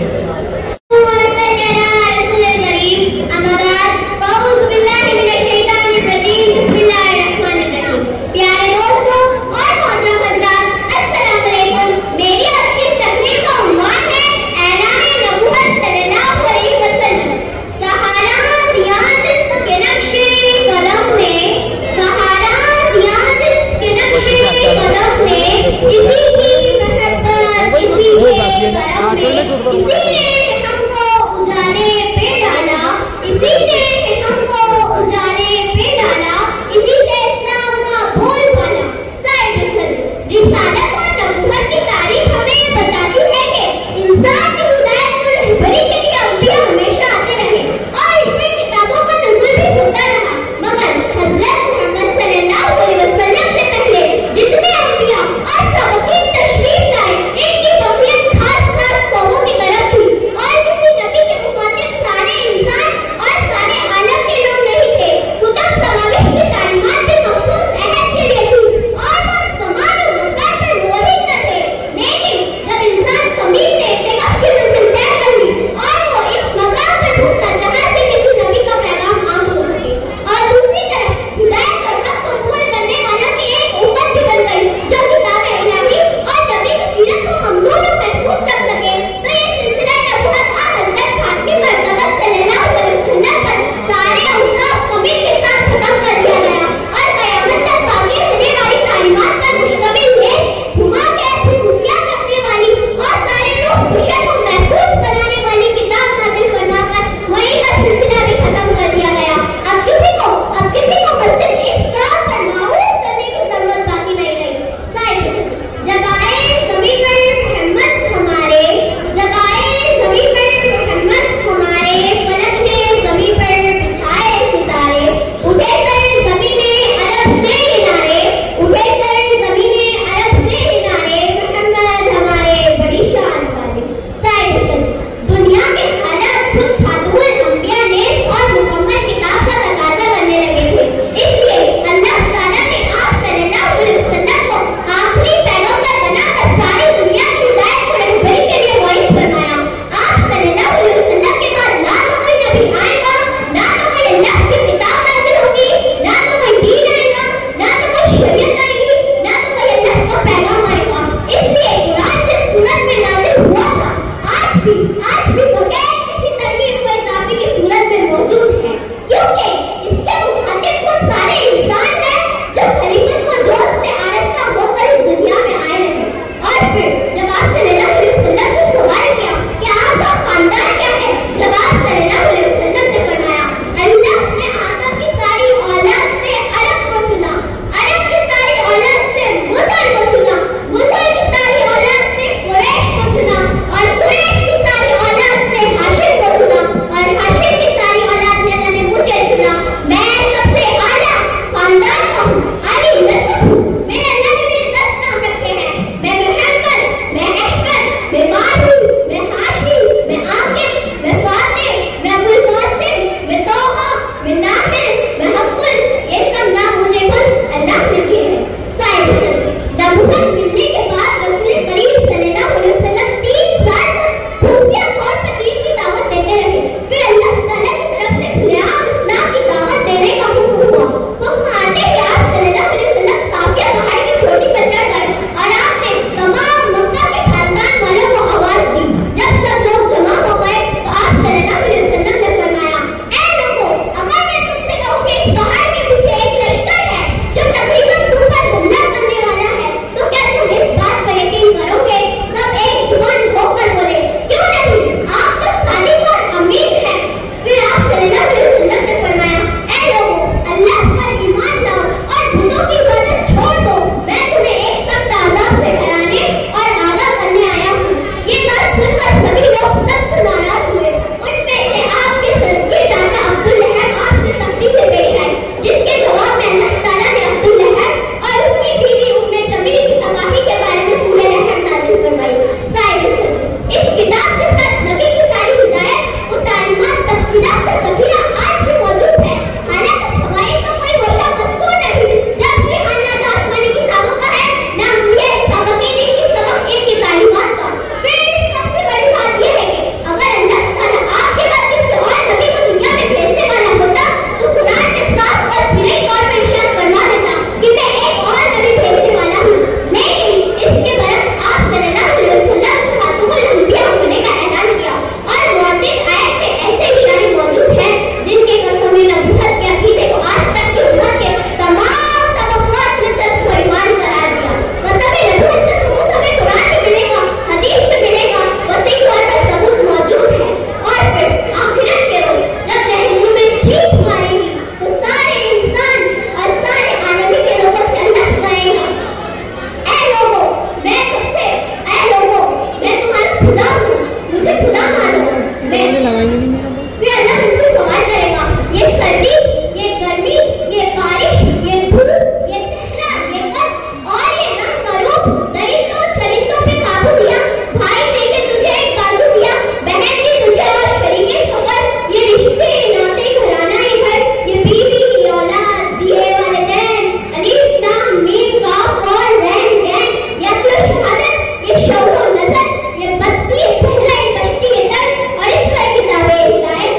ये शौक़ और नजर, ये बस्ती सहरा कश्ती दर, और इस पर किताबे हिदायत।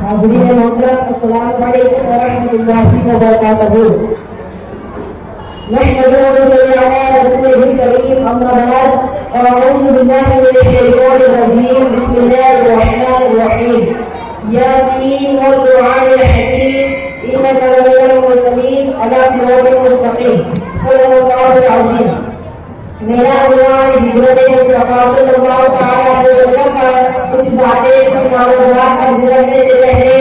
हाज़रीन मोहतरम, अस्सलामु अलैकुम व रहमतुल्लाहि व बरकातहू। नहमदुहु व नसल्ली अला रसूलिहिल करीम, अम्मा बाद, अऊज़ु बिल्लाहि मिनश शैतानिर रजीम, बिस्मिल्लाहिर रहमानिर रहीम। यासीन वल कुरआनिल हकीम, इन्नका लमिनल मुरसलीन अला सिरातिल मुस्तकीम, सल्लल्लाहु अलैहि वसल्लम। मेरा उन्वान हिजरत मुस्तफा सल्लल्लाहु तआला अलैहि वसल्लम का कुछ बातें, कुछ मालूमात अर्ज़ करने से पहले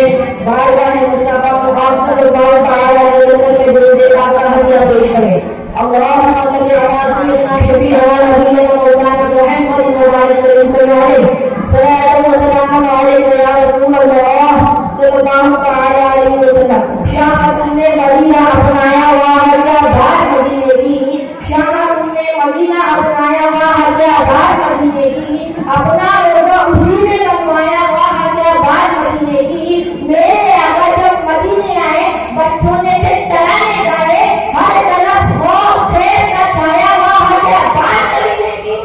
बारगाह मुस्तफा मुहम्मद सल्लल्लाहु तआला अलैहि वसल्लम के दुरूद पाक का हदिया पेश करें। अल्लाहुम्मा सल्ली अला सय्यिदिना शफीअना व नबीना मौलाना मुहम्मद व आलिहि सल्लल्लाहु अलैहि सल्लल्लाहु अलैहि या रसूलल्लाह सल्लल्लाहु तआला अलैहि वसल्लम। शाह तुमने मदीना अपनाया वहाँ का बात मदीने की, शाह मदीना अपनाया वहाँ हजारबाद मदीने की, अपना रोज़ा उसी ने लगवाया वहाँ हजारबाद मदीने की। मेरे आका जब मदीने आए, बच्चों ने थे तराने गाए, हर तरफ खौफ खैर का छाया वहाँ हजारबाद मदीने की।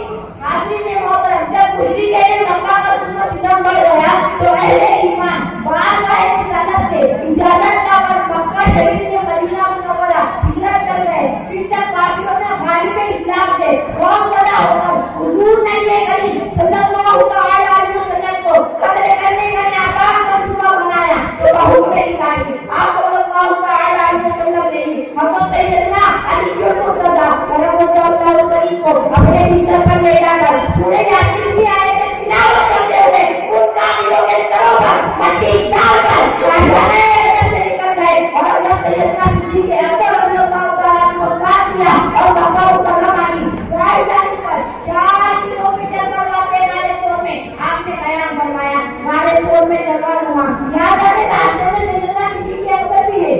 हाज़रीन मोहतरम, जब मुशरिकीन ने मक्का का जुल्म सितम बढ़ गया तो अहले ईमान बार-बार रिसालत से इजाजत पाकर मक्का शरीफ से मदीना मुनव्वरा हिजरत कर गए। फिर जब काफिरों ने गालिब इस्लाम से खौफज़दा होकर हुजूर नबी करीम सल्लल्लाहु तआला अलैहि वसल्लम को कत्ल करने का नाकाम मंसूबा बनाया तो बहुत बड़ी गाली आप सल्लल्लाहु तआला अलैहि वसल्लम ने भी हज़रत सैयदना अली के मुर्तज़ा रज़ियल्लाहु करीम को अपने बिस्तर पर लेटाकर सूरह यासीन की आयत तिलावत करते हुए उन काफिरों के सरों पर मट्टी डालकर आसमान से निकल गए और हज़रत सैयदना सिद्दीक़ अकबर रज़ियल्लाहु तआला को साथ दिया और मक्का मुकर्रमा की राजधानी पर 4 किलोमीटर पर वाक़े गारे सोर में आपने कयाम फरमाया। गारे सोर में जलवा हुआ, याद आते रास्ते में सैयदना सिद्दीक़ अकबर भी है,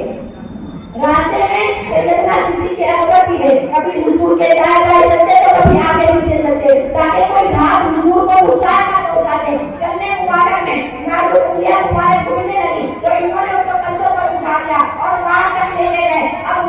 रास्ते में सैयदना सिद्दीक़ अकबर भी है। कभी हुजूर के दाएं-बाएं चलते तो कभी आगे पीछे चलते ताकि कोई घात हुजूर को नुकसान न पहुंचाते। चलने मुबारक में नाजुक उंगलियां मुबारक घूमने लगी तो इन्होंने उनको कंधों पर उठा लिया और वहां तक ले गए। अब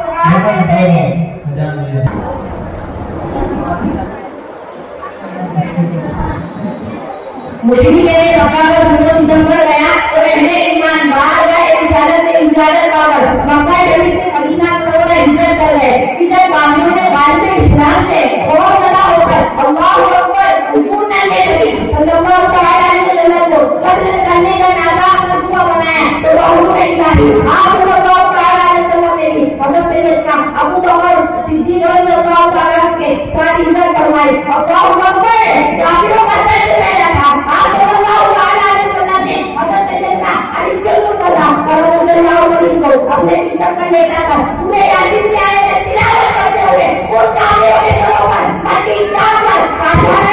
मुशरिकीन ने मक्का का जुल्म सितम बढ़ गया तो अहले ईमान बारगाह रिसालत से इजाजत पाकर मक्का शरीफ से मदीना मुनव्वरा हिजरत कर गए। कि जब काफिरों ने गालिब इस्लाम से खौफज़दा होकर अल्लाहु अकबर हुजूर नबी करीम सल्लल्लाहु तआला अलैहि वसल्लम को कत्ल करने का नाकाम मंसूबा बनाया तो बहुत बड़ी गाली आप सल्लल्लाहु तआला अलैहि वसल्लम ने भी हज़रत सैयदना अबू बकर सिद्दीक़ रज़ियल्लाहु तआला के साथ हिजरत करवाई। अल्लाहु अकबर, काफिरों का दर्द पैदा था। आप सल्लल्लाहु तआला अलैहि वसल्लम ने हज़रत सैयदना अली के मुर्तज़ा रज़ियल्लाहु अन्हु को अपने बिस्तर पर लेटाकर सूरह यासीन की आयत तिलावत करते हुए उन काफिरों के सरों पर मट्टी डालकर आसमान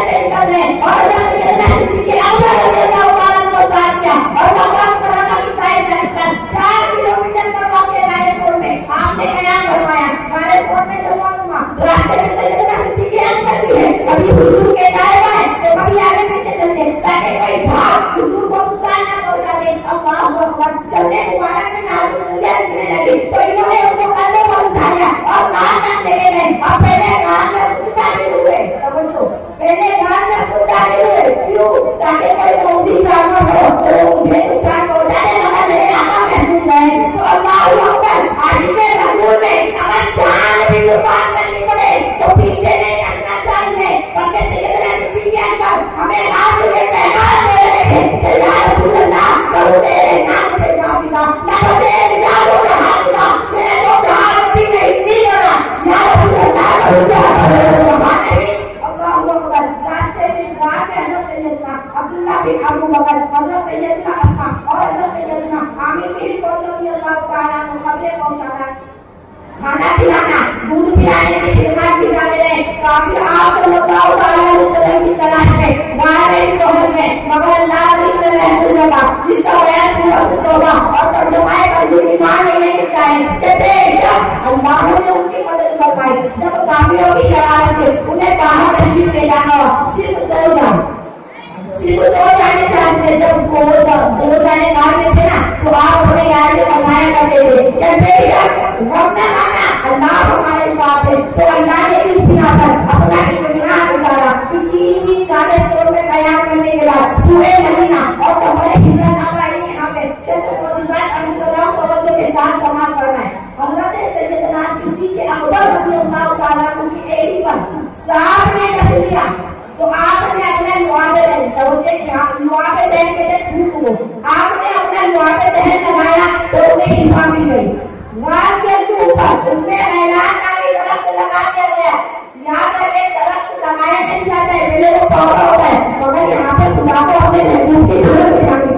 से निकल गए और हज़रत सैयदना सिद्दीक़ अकबर रज़ियल्लाहु तआला को साथ किया और मक्का मुकर्रमा की ताइफ जाकर 4 किलोमीटर पर वाक़े गारे सोर में आपने कयाम फरमाया। गारे सोर में जलवा हुआ, रास्ते में सैयदना सिद्दीक़ अकबर भी है, कभी हुजूर के दाएं-बाएं तो कभी आगे पीछे चलते ताकि कोई घात हुजूर को नुकसान न पहुंचाते। अल्लाहु अकबर, चलने मुबारक में नाजुक उंगलियां दिखने लगी तो इन्होंने उनको कंधों पर उठाया और वहां तक ले गए। अब पहले कान में खुद दाखिल हुए, समझो, पहले कान में खुद दाखिल हुए, क्यों? ताकि कोई मौजी जानवर हो तो मुझे नुकसान पहुंचाने लगा, मेरे आका महफूज है। तो अल्लाहु अकबर, आशिक़े रसूल में अगर जान भी कुर्बान करनी पड़े तो पीछे नहीं हटना चाहिए। बल्कि सैयदना सिद्दीक़ अकबर हमें रात में पैगाम दे रहे थे कि या रसूल अल्लाह, करो तेरे नाम से जाऊंगा ना तो तेरे जानो का हाथ का मेरे तो जहां भी नहीं जी रहा। या रसूल अल्लाह, अल्लाहु अकबर। रास्ते में रात में हज़रत सैयदना अब्दुल्लाह बिन अबू बकर, हज़रत सैयदना अस्मा और हज़रत सैयदना आमिर बिन रज़ियल्लाहु तआला को खबरें पहुंचाना, खाना खिलाना, दूध पिलाने की खिदमत भी जाते रहे। काफिर आप सल्लल्लाहु अलैहि वसल्लम की तलाश में गारे पहुंच गए, मगर अल्लाह होगा और तर्जुमाए कभी ईमान नहीं लेके जाए कि बेशक अल्लाह ने उनकी मदद फरमाई। जब काफिरों की शरारत से उन्हें बाहर तशरीफ ले जाना हो, सिर्फ 2 जाने चाहते थे। जब वो 2 जाने कार में थे ना, तो आप हमें याद से फरमाया करते थे कि बेशक रब्बना माना अल्लाह हमारे साथ है। तो अल्लाह ने इस बिना पर अपना इत्मीनान उतारा कि 3 दिन काले स्टोर में कयाम करने के बाद सूरह मदीना और सफर हिजरत हमारी यहाँ पे चंद मोजिज़ात अल्लाह तवज्जो के साथ समाप्त करना है। हज़रत सैयदना सिद्दीक़ अकबर रज़ियल्लाहु ताला अन्हु की एड़ी पर सांप ने डस लिया, तो आपने अपना लुआबे दहन के थूक को आपने अपना लुआबे दहन लगाया तो उन्हें शिफा मिल गई। गाल के ऊपर उनमें ऐलान नामी दरख्त लगा दिया गया। यहाँ पर एक दरख्त लगाया नहीं जाता है, पहले वो पौधा होता है, मगर यहाँ पर खुदा को अपने महबूब की जरूरत दिखानी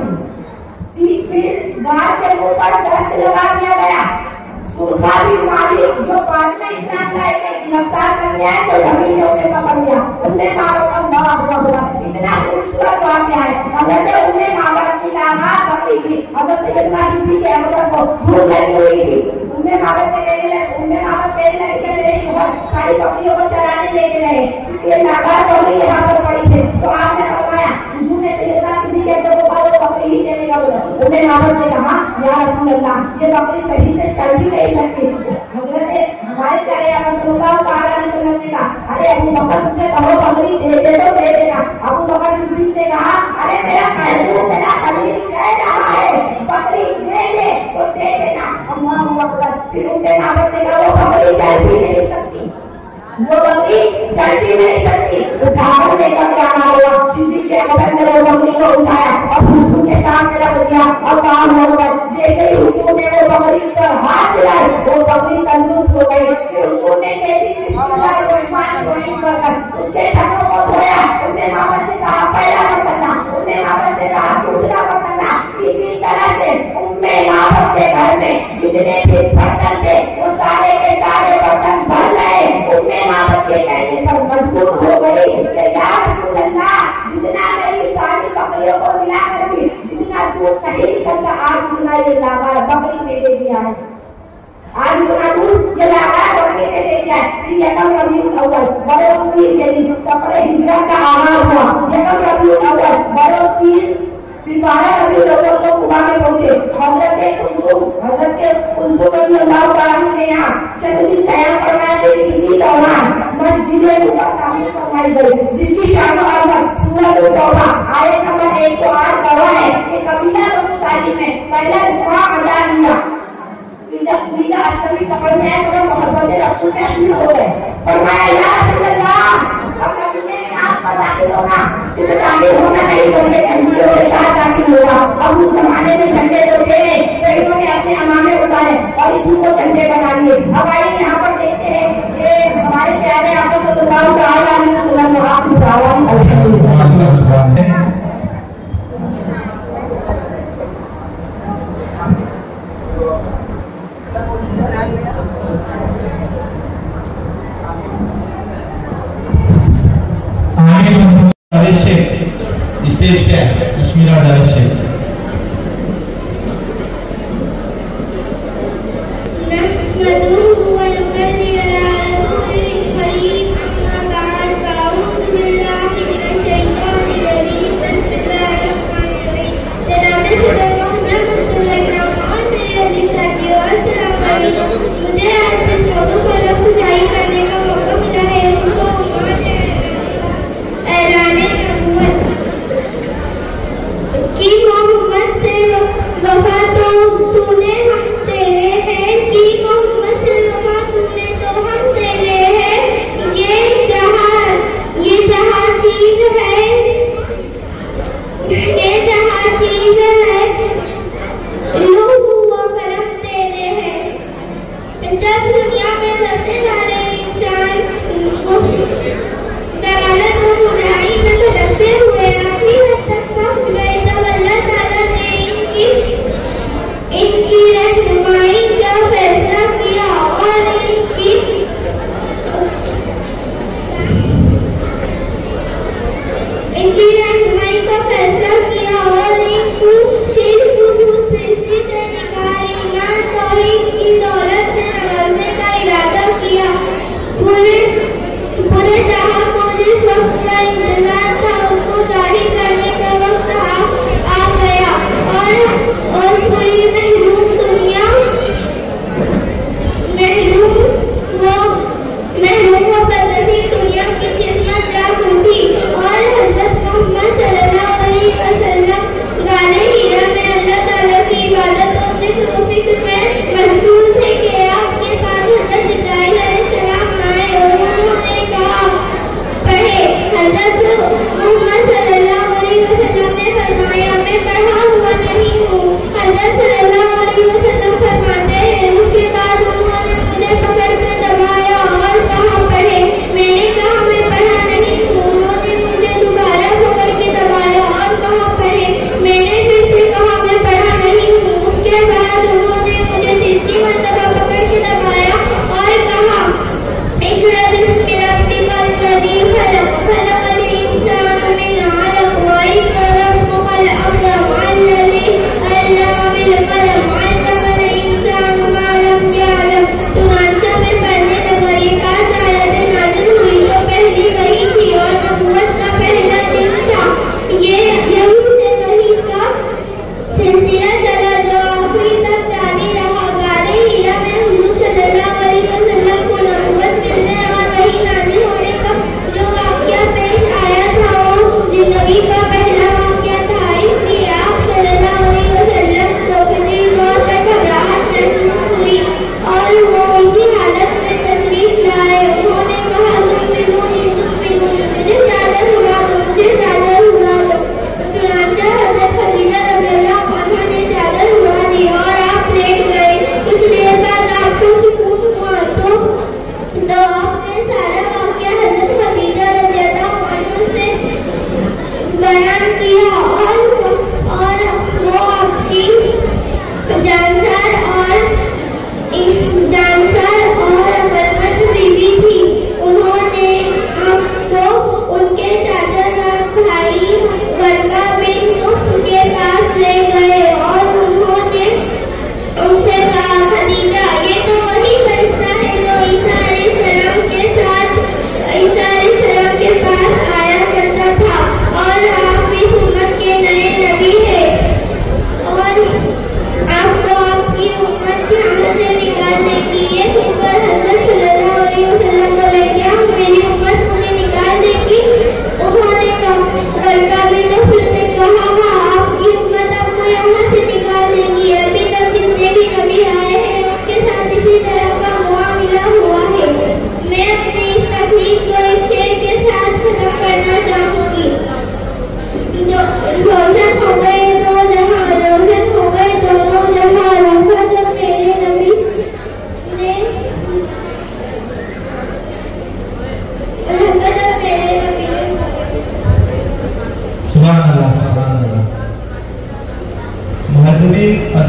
थी। फिर गाल के ऊपर दरख्त लगा दिया गया। सुरखा भी मालिक जो बाद में इस्लाम लाए के गिरफ्तार कर लिया है, तो सभी ने उन्हें पकड़ लिया। उन्हें मालूम अल्लाह अकबर, इतना खूबसूरत वाक़या है। हज़रत उन्हें मालूम की लागात पकड़ी थी, हज़रत सैयदना सिद्दीक़ अकबर को भूख लगी हुई थी। उन्हें मालूम कहने लगे कि मेरे शौहर सारी बकरियों को चराने लेके गए, ये लागात बकरी यहाँ पर पड़ी थी। तो आपने फरमाया, हुजूर ने सैयदना सिद्दीक़ अकबर को बकरी ही देने का बोला। उन्हें मालूम ने कहा, या रसूल अल्लाह, ये बकरी सही से चल भी नहीं सकती। हज़रत हमारे प्यारे रसूलुल्लाह सल्लल्लाहु अलैहि वसल्लम ने कहा, अरे अबू बकर मुझसे कहो बकरी दे दे तो दे देना। अबू बकर सिद्दीक़ ने कहा, अरे मेरा महबूब मेरा खलील कह रहा है बकरी दे दे तो दे देना। अल्लाहू अकबर। फिर उनके नाबत ने कहा, वो बकरी चल भी नहीं सकती, वो बकरी चल भी नहीं सकती, उठाकर लेकर जाना होगा। सिद्दीक़ अकबर ने वो बकरी को उठाया और हुजूर के सामने रख दिया और कहा, जैसे ही हुजूर ने वो बकरी पर हाथ मिलाए, वो बकरी तंदुरुस्त हो गई। फिर हुजूर ने जैसे ही बिस्मिल्लाहिर्रहमानिर्रहीम पढ़कर उसके टखनों को धोया, उन्हें मामद से कहा पहला बर्तन ना, उन्हें मामद से कहा दूसरा बर्तन ना। इसी तरह से उम्मे मामद के घर में जितने भी बर्तन थे, वो सारे के सारे बर्तन भर गए। उम्मे मामद के कहने पर मजबूर हो गई कि या रसूल अल्लाह, जितना मेरी सारी बकरियों को मिलाकर भी जितना दूध नहीं निकलता, आज उतना ये लागा बकरी ने दे दिया है। आज उतना दूध ये लागा बकरी ने दे दिया है। फिर यकम रबीउल अव्वल बरोज़ पीर के दिन सफर हिजरत का आगाज हुआ। यकम रबीउल अव्वल बरोज़ पीर, फिर 12 रबीउल अव्वल को कुबा में पहुंचे। हज़रत कुलसुम रज़ियल्लाहु ताला अन्हा ने यहाँ चंद दिन कयाम फरमाया थे। इसी दौरान मस्जिद नबवी तामीर फरमाई गई, जिसकी शान और अज़मत सूरह तौबा आयत नंबर 108 गवाह है कि कबीला बनु सालिम में पहला जुमा अदा किया। जब कबीला अस्मी पकड़ में आए तो मोहब्बत रसूल में असीर हो गए। फरमाया, या रसूल अल्लाह, अब मदीने में आप दाखिल होना, सिर्फ दाखिल होना नहीं बल्कि झंडियों के साथ दाखिल होगा। अब उस जमाने में झंडे तो थे नहीं, तो इन्होंने अपने अमामे उतारे और इसी को झंडे बना लिए। अब आइए यहाँ पर देखते हैं कि हमारे प्यारे आका सल्लल्लाहु अलैहि वसल्लम स्टेज पे है कश्मीरा डायरेक्ट इनकी रहनुमाई का फैसला किया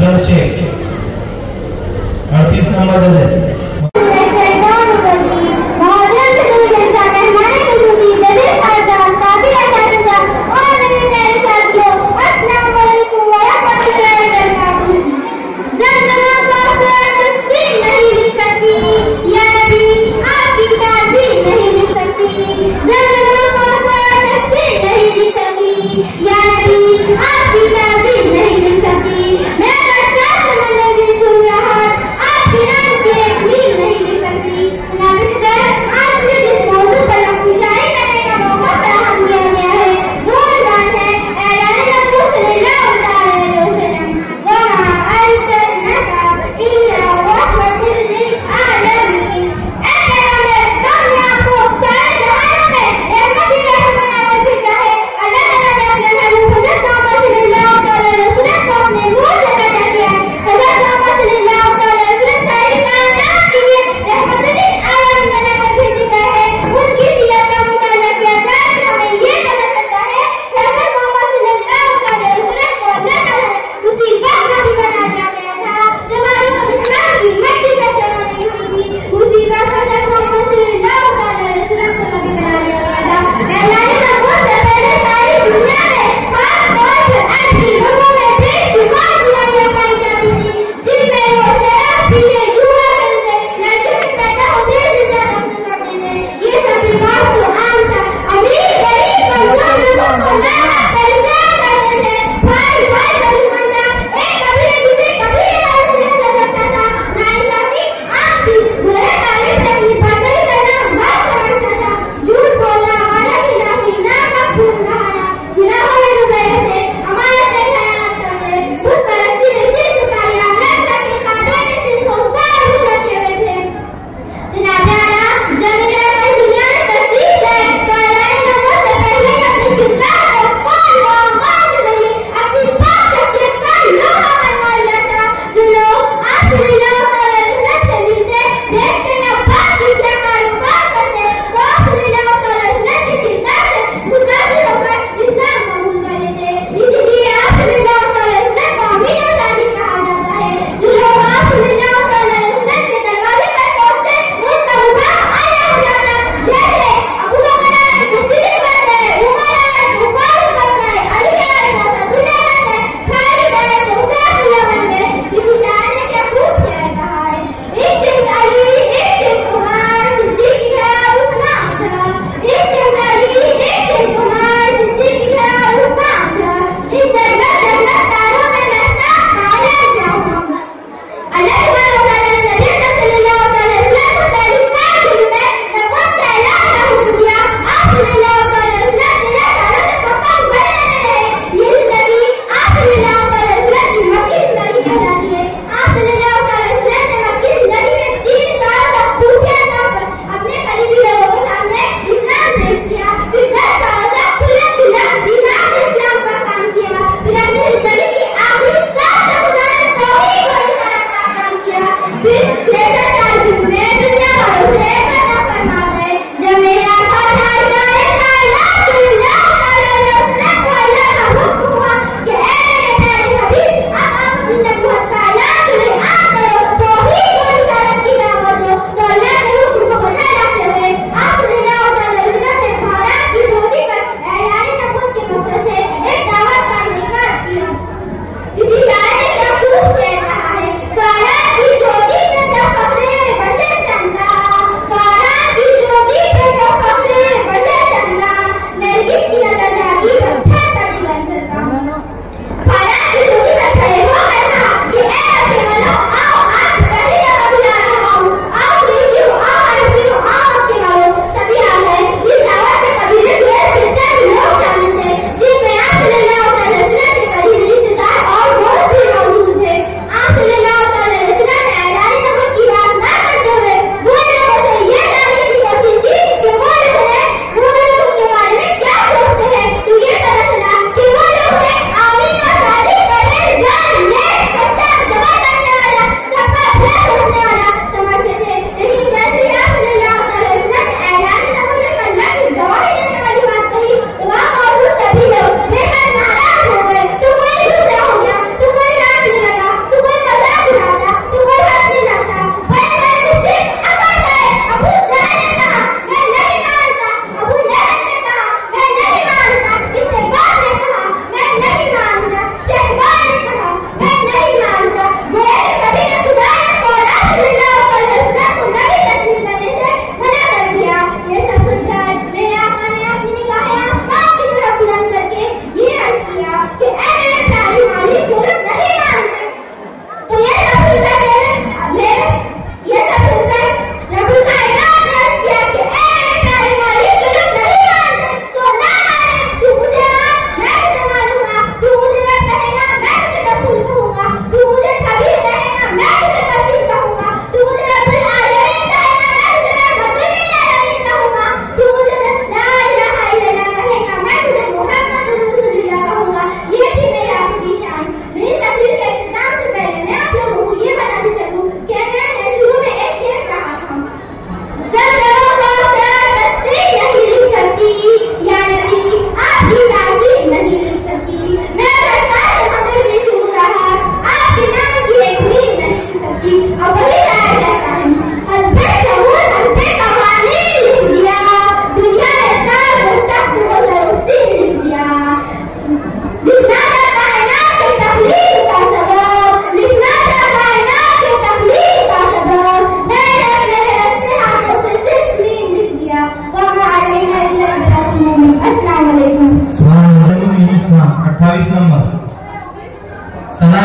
अफजल शेख 38 नंबर दर्जे आपकी नाम के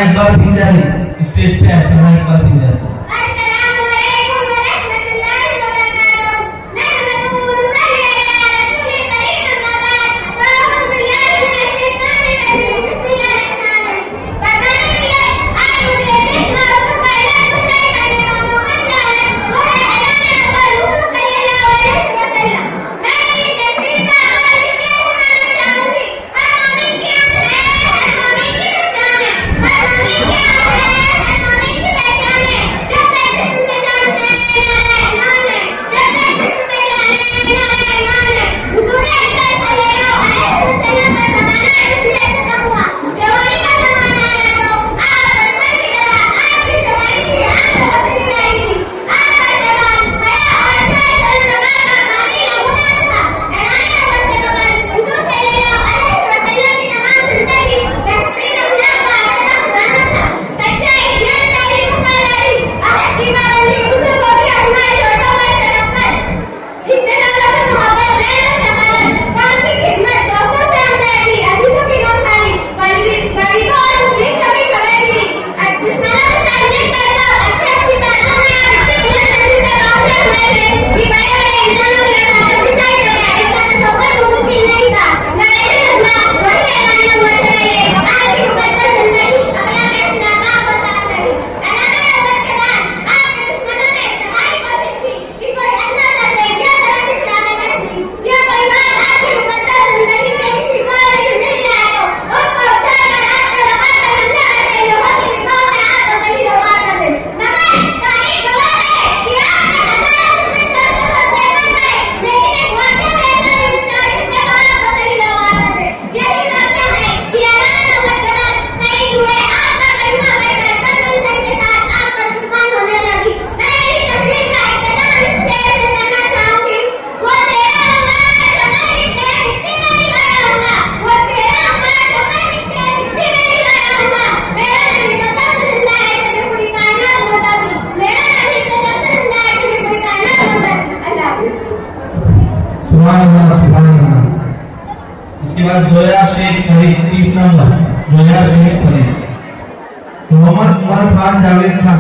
सलमान इकबाल पिंजारी स्टेज पे आए। सलमान इकबाल पिंजारी। इसके बाद जोया शेख फरीद 30 नंबर। जोया शेख फरीद। मोहम्मद उमर खान जावेद खान।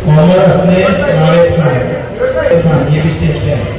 मोहम्मद हसनैन नावेद खान ये भी स्टेज पे है।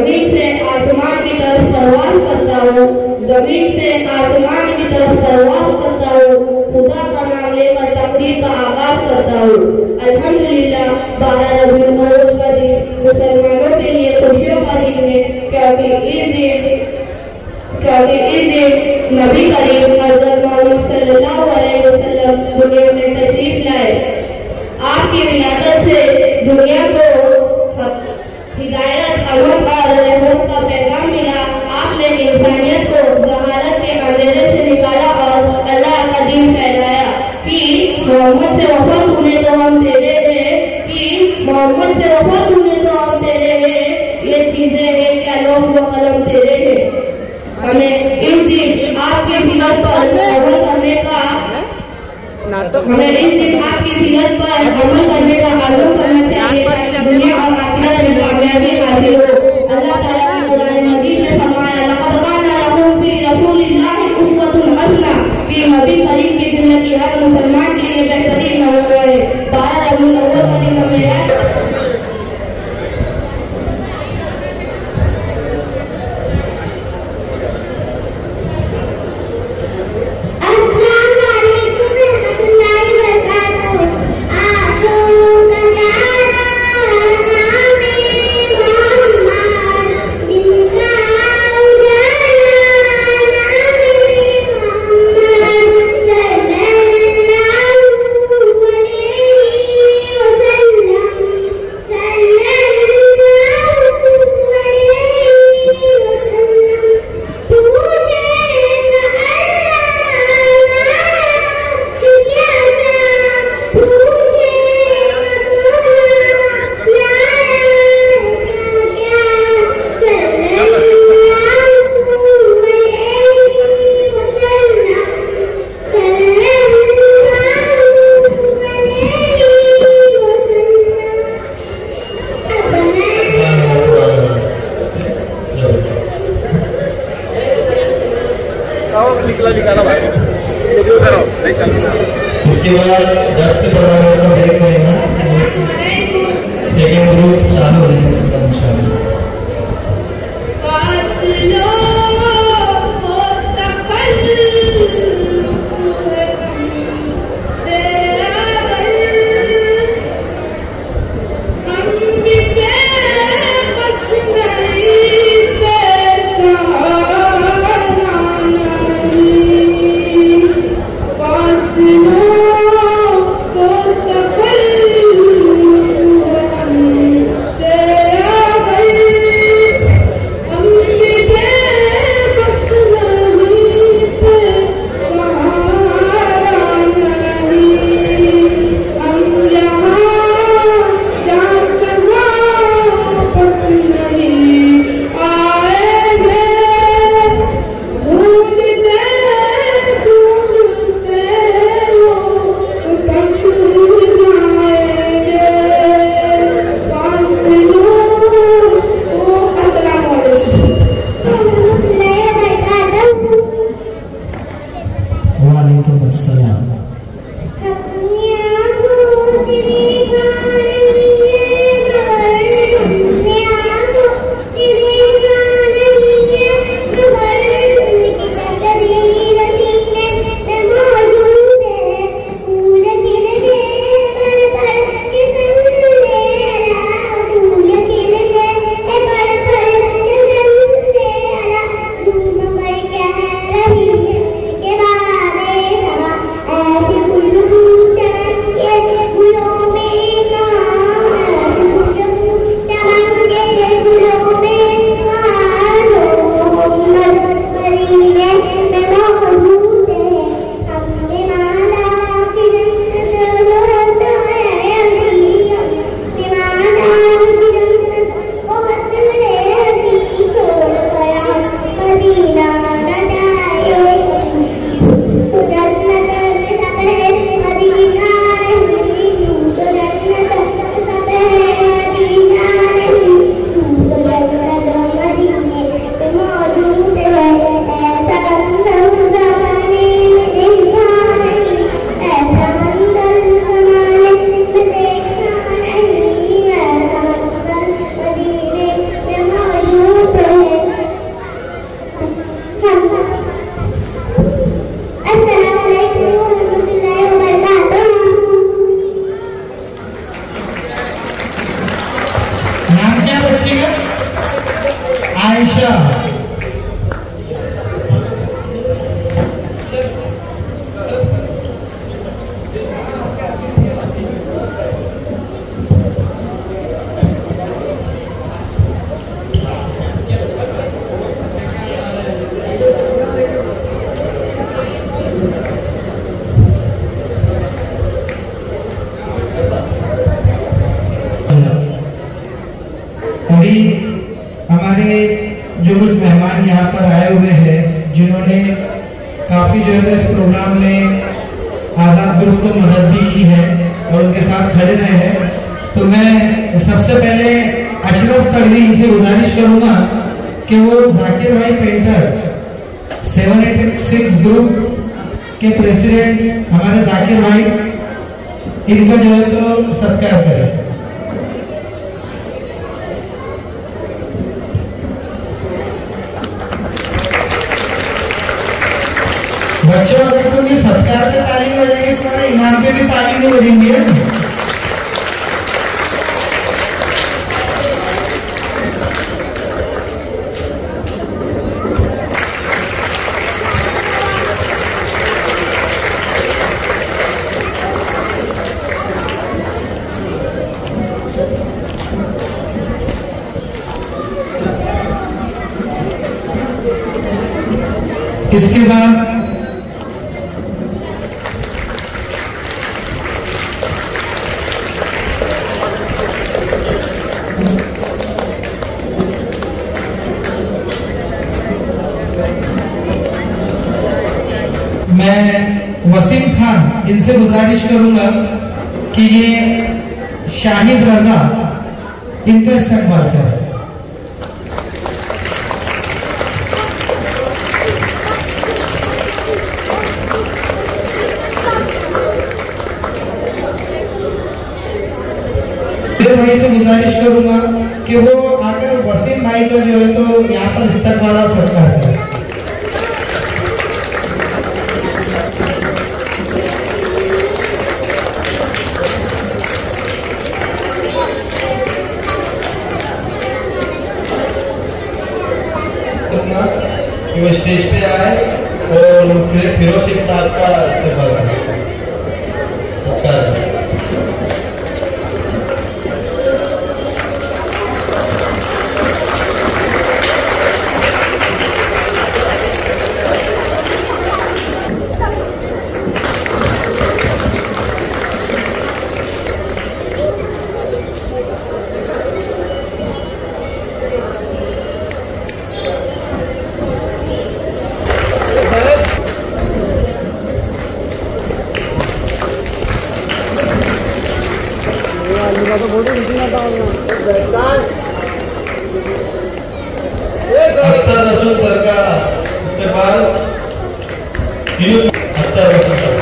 जमीन से आसमान की तरफ परवास करता हूँ, जमीन से आसमान की तरफ परवास करता हूँ, खुदा का नाम लेकर तकरीर का आगाज करता हूँ। अल्हम्दुलिल्लाह 12 रबीउल अव्वल का दिन मुसलमानों के लिए खुशियों का दिन है, क्योंकि इस दिन नबी करीम हज़रत मोहम्मद सल्लल्लाहु अलैहि वसल्लम दुनिया में तशरीफ लाए। आपकी विलादत से दुनिया को हिदायत, अमन और रहमत का पैगाम मिला। आपने इंसानियत को जहालत के अंधेरे से निकाला और अल्लाह का दीन फैलाया कि मोहम्मद से वफा तूने तो हम तेरे हैं, कि मोहम्मद से वफा तूने तो हम तेरे हैं, ये चीजें हैं क्या लोग वो कलम तेरे हैं। हमें इस दिन आपकी सीरत पर अमल करने का आज़म करना चाहिए ताकि दुनिया और आखिरत में कामयाबी हासिल हो। अल्लाह ताला ने कुरान मजीद में फरमाया, लक़द काना लकुम फी रसूलिल्लाहि उस्वतुन हसना, कि नबी करीम की जिंदगी हर मुसलमान के लिए बेहतरीन नमूना है। 12 रबीउल अव्वल का दिन हमें याद उसके बाद 10 से 12 मिनट का ब्रेक रहेगा। सेकेंड ग्रुप चालू हो जाएगा इंशाल्लाह। से काफी जो है इस प्रोग्राम में आजाद ग्रुप को मदद भी की है और उनके साथ खड़े रहे हैं। तो मैं सबसे पहले अशरफ तड़वी इनसे गुजारिश करूंगा कि वो जाकिर भाई पेंटर 786 ग्रुप के प्रेसिडेंट हमारे जाकिर भाई, इनका जो है तो सत्कार करें। बच्चों अगर तुम ये सत्कार पे ताली बजाएंगे तुम्हारे इनाम पे भी ताली नहीं बजेंगे। इसके बाद मैं वसीम खान इनसे गुजारिश करूंगा कि ये शाहिद रजा इनका इस्तेमाल करें। भाई से गुजारिश करूंगा कि वो आकर वसीम भाई को जो है तो यहाँ पर इस्तेमाल हो सकता है। वो स्टेज पे आए और फिरोज शेख साहब का इस्तेमाल करें। अख्तर रसूल सर का इस्तेमाल अख्तर रसूल सर।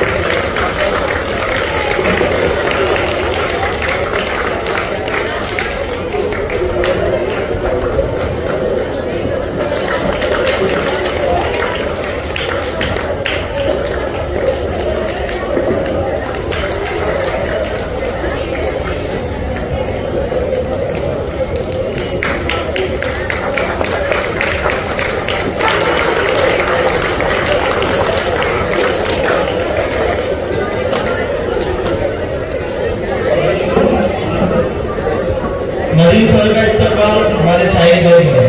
नदीम सर का इस्तेमाल हमारे शाहिद भाई है।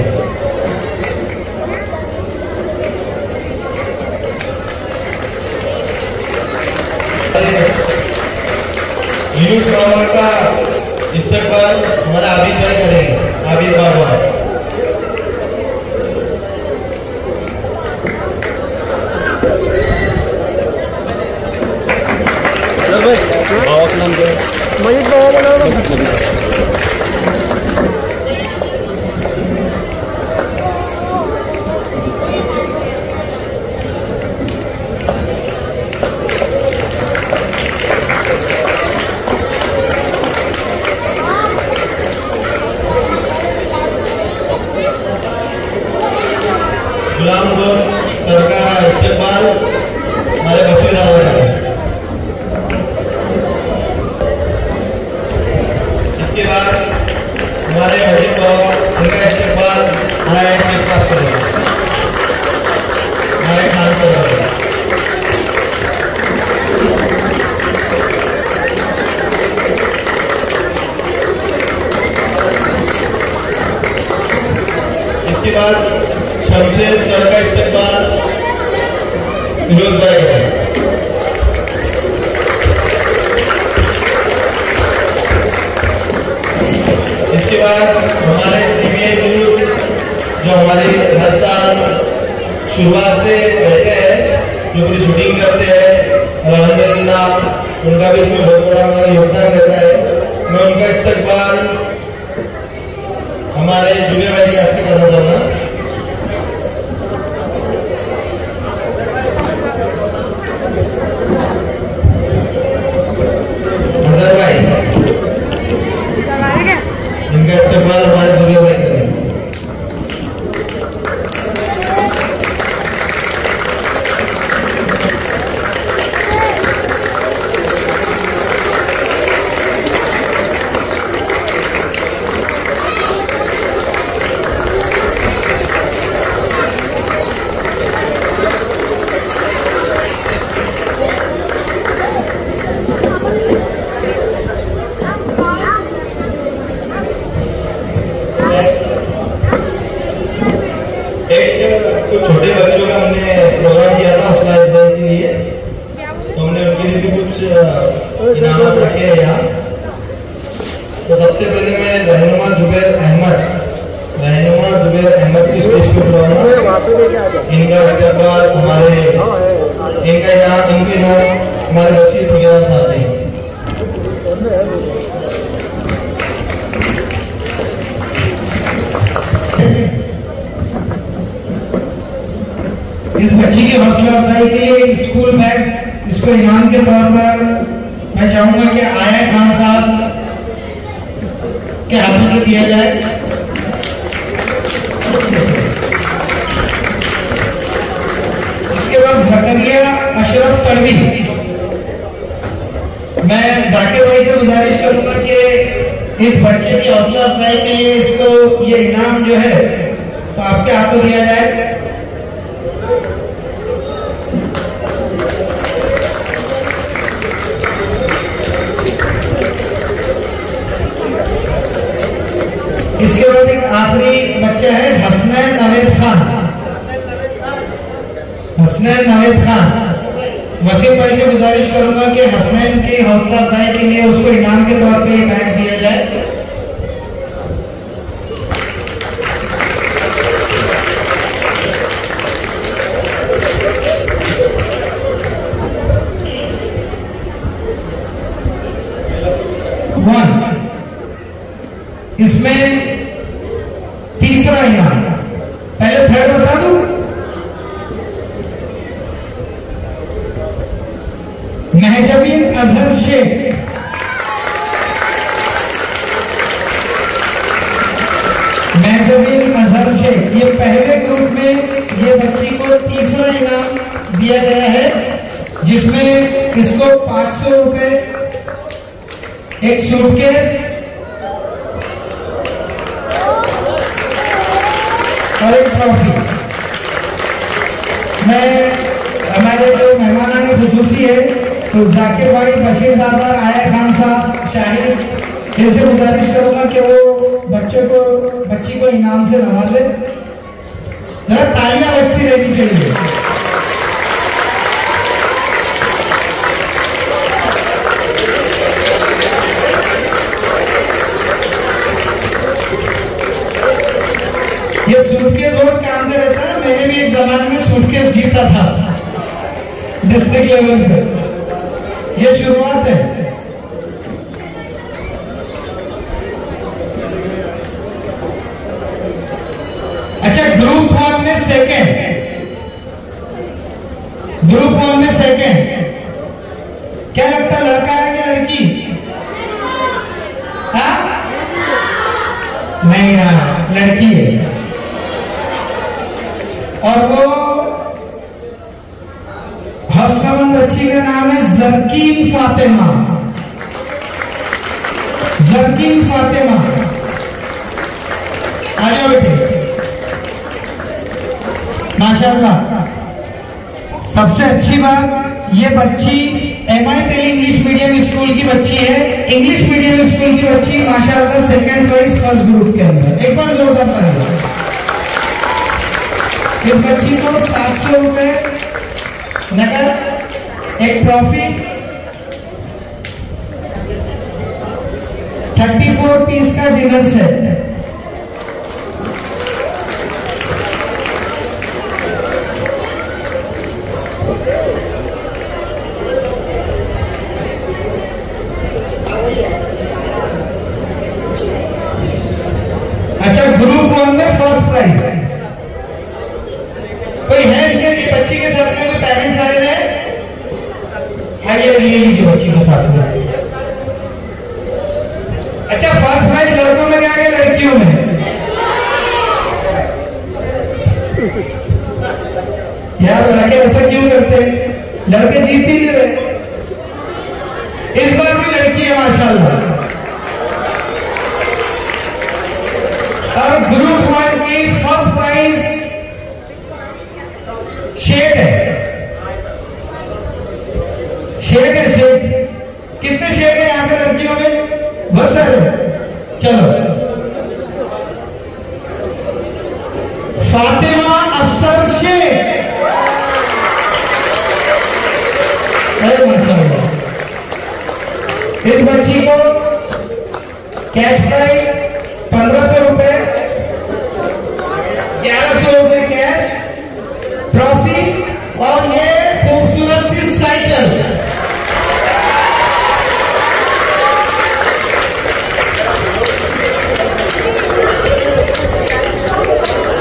यूनुस मामा का इस्तेमाल हमारा आबिद भाई करेंगे। आबिद बाबा मजीद बाबा गुलाम दोस्त सर का इस्तेमाल हमारे बशीर अहमद है। इसके बाद हमारे मजीद बाबा उनका इस्तेमाल हमारे शेख साहब करेंगे, हमारे खान साहब। इसके बाद शमशेर सर का इस्तेमाल फिरोज भाई है। इसके बाद हमारे सीबीआई न्यूज जो हमारे हर साल शुरुआत से रहते हैं जो पूरी शूटिंग करते हैं, और अल्हम्दुलिल्लाह उनका भी इसमें बहुत बड़ा हमारा योगदान रहता है। मैं उनका इस्तकबाल हमारे जुबेर भाई के हाथ से करना चाहूँगा। भाई इनका इस्तेमाल हमारे जुबेर भाई करें। छोटे बच्चों का हमने प्रोग्राम किया था हौसला अफजाई के लिए, तो हमने उनके लिए भी कुछ इनाम रखे हैं यहाँ। तो सबसे पहले मैं रहनुमा जुबैर अहमद की स्टेज पे बुलाऊंगा। इनका इस्तेमाल हमारे इनका इनाम हमारे बशीर वगैरह साथ हैं। इस बच्ची की हौसला अफजाई के लिए स्कूल बैग इसको इनाम के तौर पर मैं चाहूंगा कि आया खान साहब के हाथों से दिया जाए। इसके बाद जकरिया अशरफ तड़वी, मैं जाकिर भाई से गुजारिश करूंगा कि इस बच्चे की हौसला अफजाई के लिए इसको ये इनाम जो है तो आपके हाथों दिया जाए। इसके बाद एक आखिरी बच्चा है हसनैन नावेद खान। वसीम भाई से गुजारिश करूंगा कि हसनैन की हौसला अफजाई के लिए उसको इनाम के तौर पे बैग दिया जाए। इसमें तीसरा इनाम, पहले थर्ड बता दूं, महजबीन अजहर शेख। ये पहले ग्रुप में ये बच्ची को तीसरा इनाम दिया गया है, जिसमें इसको 500 रुपए, एक सूटकेस और एक ट्रॉफी। मैं हमारे जो मेहमान खुसूसी है तो जाकिर भाई, बशीर दादा, आया खान साहब, शाहिद, इनसे गुजारिश करूंगा कि वो बच्ची को इनाम से नवाजे। जरा तालियां बजती रहनी चाहिए। ये सूटकेस बहुत काम में रहता है। मैंने भी एक जमाने में सूटकेस जीता था डिस्ट्रिक्ट लेवल पे। ये शुरुआत है। अच्छा, ग्रुप वन में सेकंड, क्या लगता है, लड़का है कि लड़की? हाँ, नहीं हाँ, लड़की है। और वो हौसलामंद बच्ची का नाम है जरकीन फातिमा। आ जाओ बेटे। माशाअल्लाह। सबसे अच्छी बात, ये बच्ची MITL इंग्लिश मीडियम स्कूल की बच्ची है। इंग्लिश मीडियम स्कूल की बच्ची माशाअल्लाह सेकंड प्राइज फर्स्ट ग्रुप के अंदर। एक बार जोरदार तालियां। इस बच्ची को 700 रुपए नकद, एक ट्रॉफी, 34 पीस का डिनर सेट। ऐसा क्यों करते हैं? लड़के जीत ही नहीं रहे। इस बार भी लड़की है माशाल्लाह। और ग्रुप 1 की फर्स्ट प्राइज शेख है। शेख है, शेख। कितने शेख है यहाँ पे लड़कियों में? बस सर, चलो। फातिमा अफसर शेख। अरे माशाल्लाह। इस बच्ची को कैश प्राइज 1500 रुपए, 1100 रुपए कैश, ट्रॉफी और ये खूबसूरत सी साइकिल।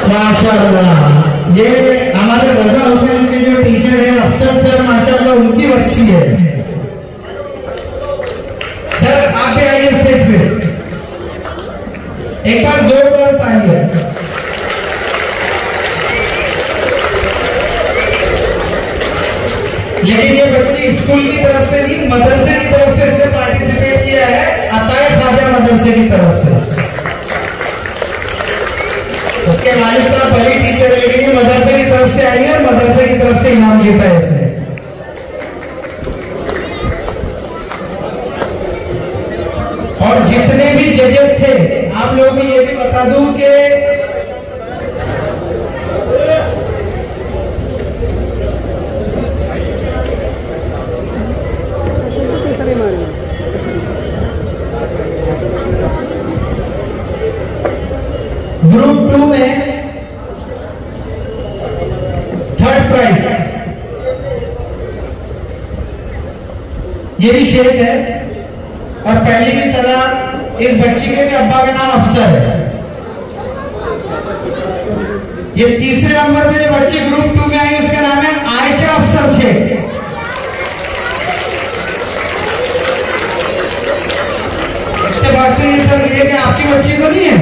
माशाल्लाह। ये हमारे रजा हुसैन के जो टीचर है अफसर सर, माशाल्लाह उनकी बच्ची है। सर आप भी आइए स्टेज पे, एक बार जोरदार तालियां। लेकिन ये बच्ची स्कूल की तरफ से नहीं, मदरसे की तरफ से इसने पार्टिसिपेट किया है, अताए ख्वाजा मदरसे की तरफ से। उसके वालिद साहब बड़ी टीचर है, लेकिन ये मदरसे की तरफ से आई है और मदरसे की तरफ से इनाम जीता है इसने। और जितने भी जजेस थे, आप लोगों को ये भी बता दूं कि ग्रुप 2 में थर्ड प्राइज ये भी शेख है। और पहले की तरह इस बच्ची के भी अब्बा का नाम अफसर है। ये तीसरे नंबर पे जो बच्ची ग्रुप 2 में आई उसका नाम है आयशा अफसर शेख। इत्तेफाक से ये सर ये कि आपकी बच्ची तो नहीं है?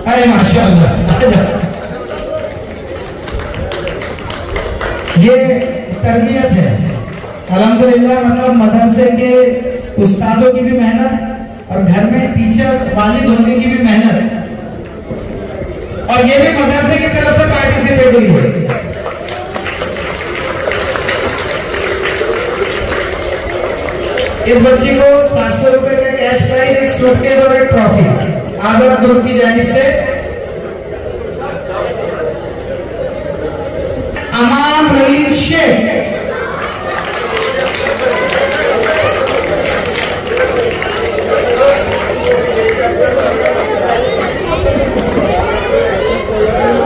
अरे माशाल्लाह। ये तरबियत है अल्हम्दुलिल्लाह। मतलब मदरसे के उस्तादों की भी मेहनत और घर में टीचर वालिद होने की भी मेहनत, और ये भी मदरसे की तरफ से पार्टिसिपेट हुई है। इस बच्ची को 700 रुपए का कैश प्राइज, एक सूटकेस और एक ट्रॉफी आजाद ग्रुप की जानिब से। अमान रईस शेख।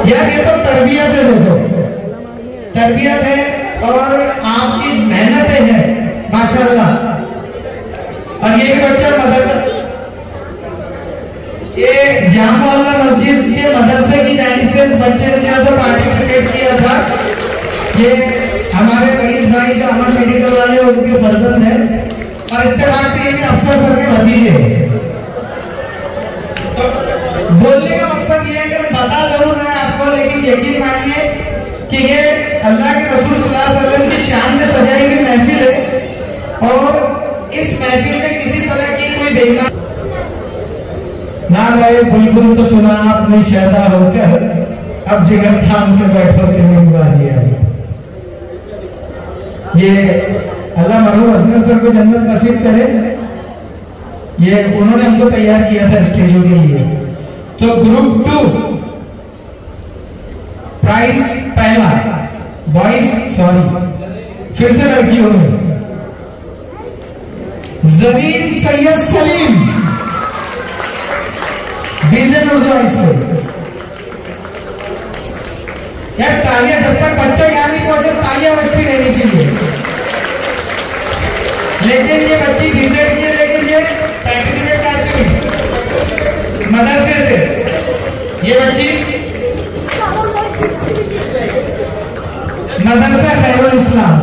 यार ये तो तरबियत है, देखो तरबियत है और आपकी मेहनतें हैं माशाल्लाह। और ये बच्चा मदरसा, ये जामा मोहल्ला मस्जिद के मदरसे की जानिब से इस बच्चे ने जो तो पार्टिसिपेट किया था। ये हमारे रईस भाई जो अमन मेडिकल वाले उनके फर्जंद है, और इत्तेफाक से ये भी अफसर सर के भतीजे हैं। तो बोलने का मकसद ये है कि बता जरूर रहे हैं आपको, लेकिन यकीन मानिए कि ये अल्लाह के रसूल सल्लल्लाहु अलैहि वसल्लम की शान में सजाई हुई महफिल है। और इस महफिल में किसी तरह की कोई बेईमान ना गए। बिल्कुल तो सुना आपने शहदा होकर, अब जिगर थाम के बैठो के निभा दिया। ये अल्लाह मरहूम असगर सर को जन्नत नसीब करे। ये उन्होंने हमको तैयार किया था स्टेजों के लिए। तो ग्रुप 2 प्राइज पहला बॉयज, सॉरी फिर से लड़कियों में Zareen Syed Salim, vision Urdu high school. यार तालियां, जब तक बच्चे यहाँ नहीं पहुंचे तालियां बजती रहनी चाहिए। लेकिन ये बच्ची विजिट की, लेकिन ये पार्टिसिपेट कैसे हुई? मदरसे से। ये बच्ची मदरसा खैरुल इस्लाम।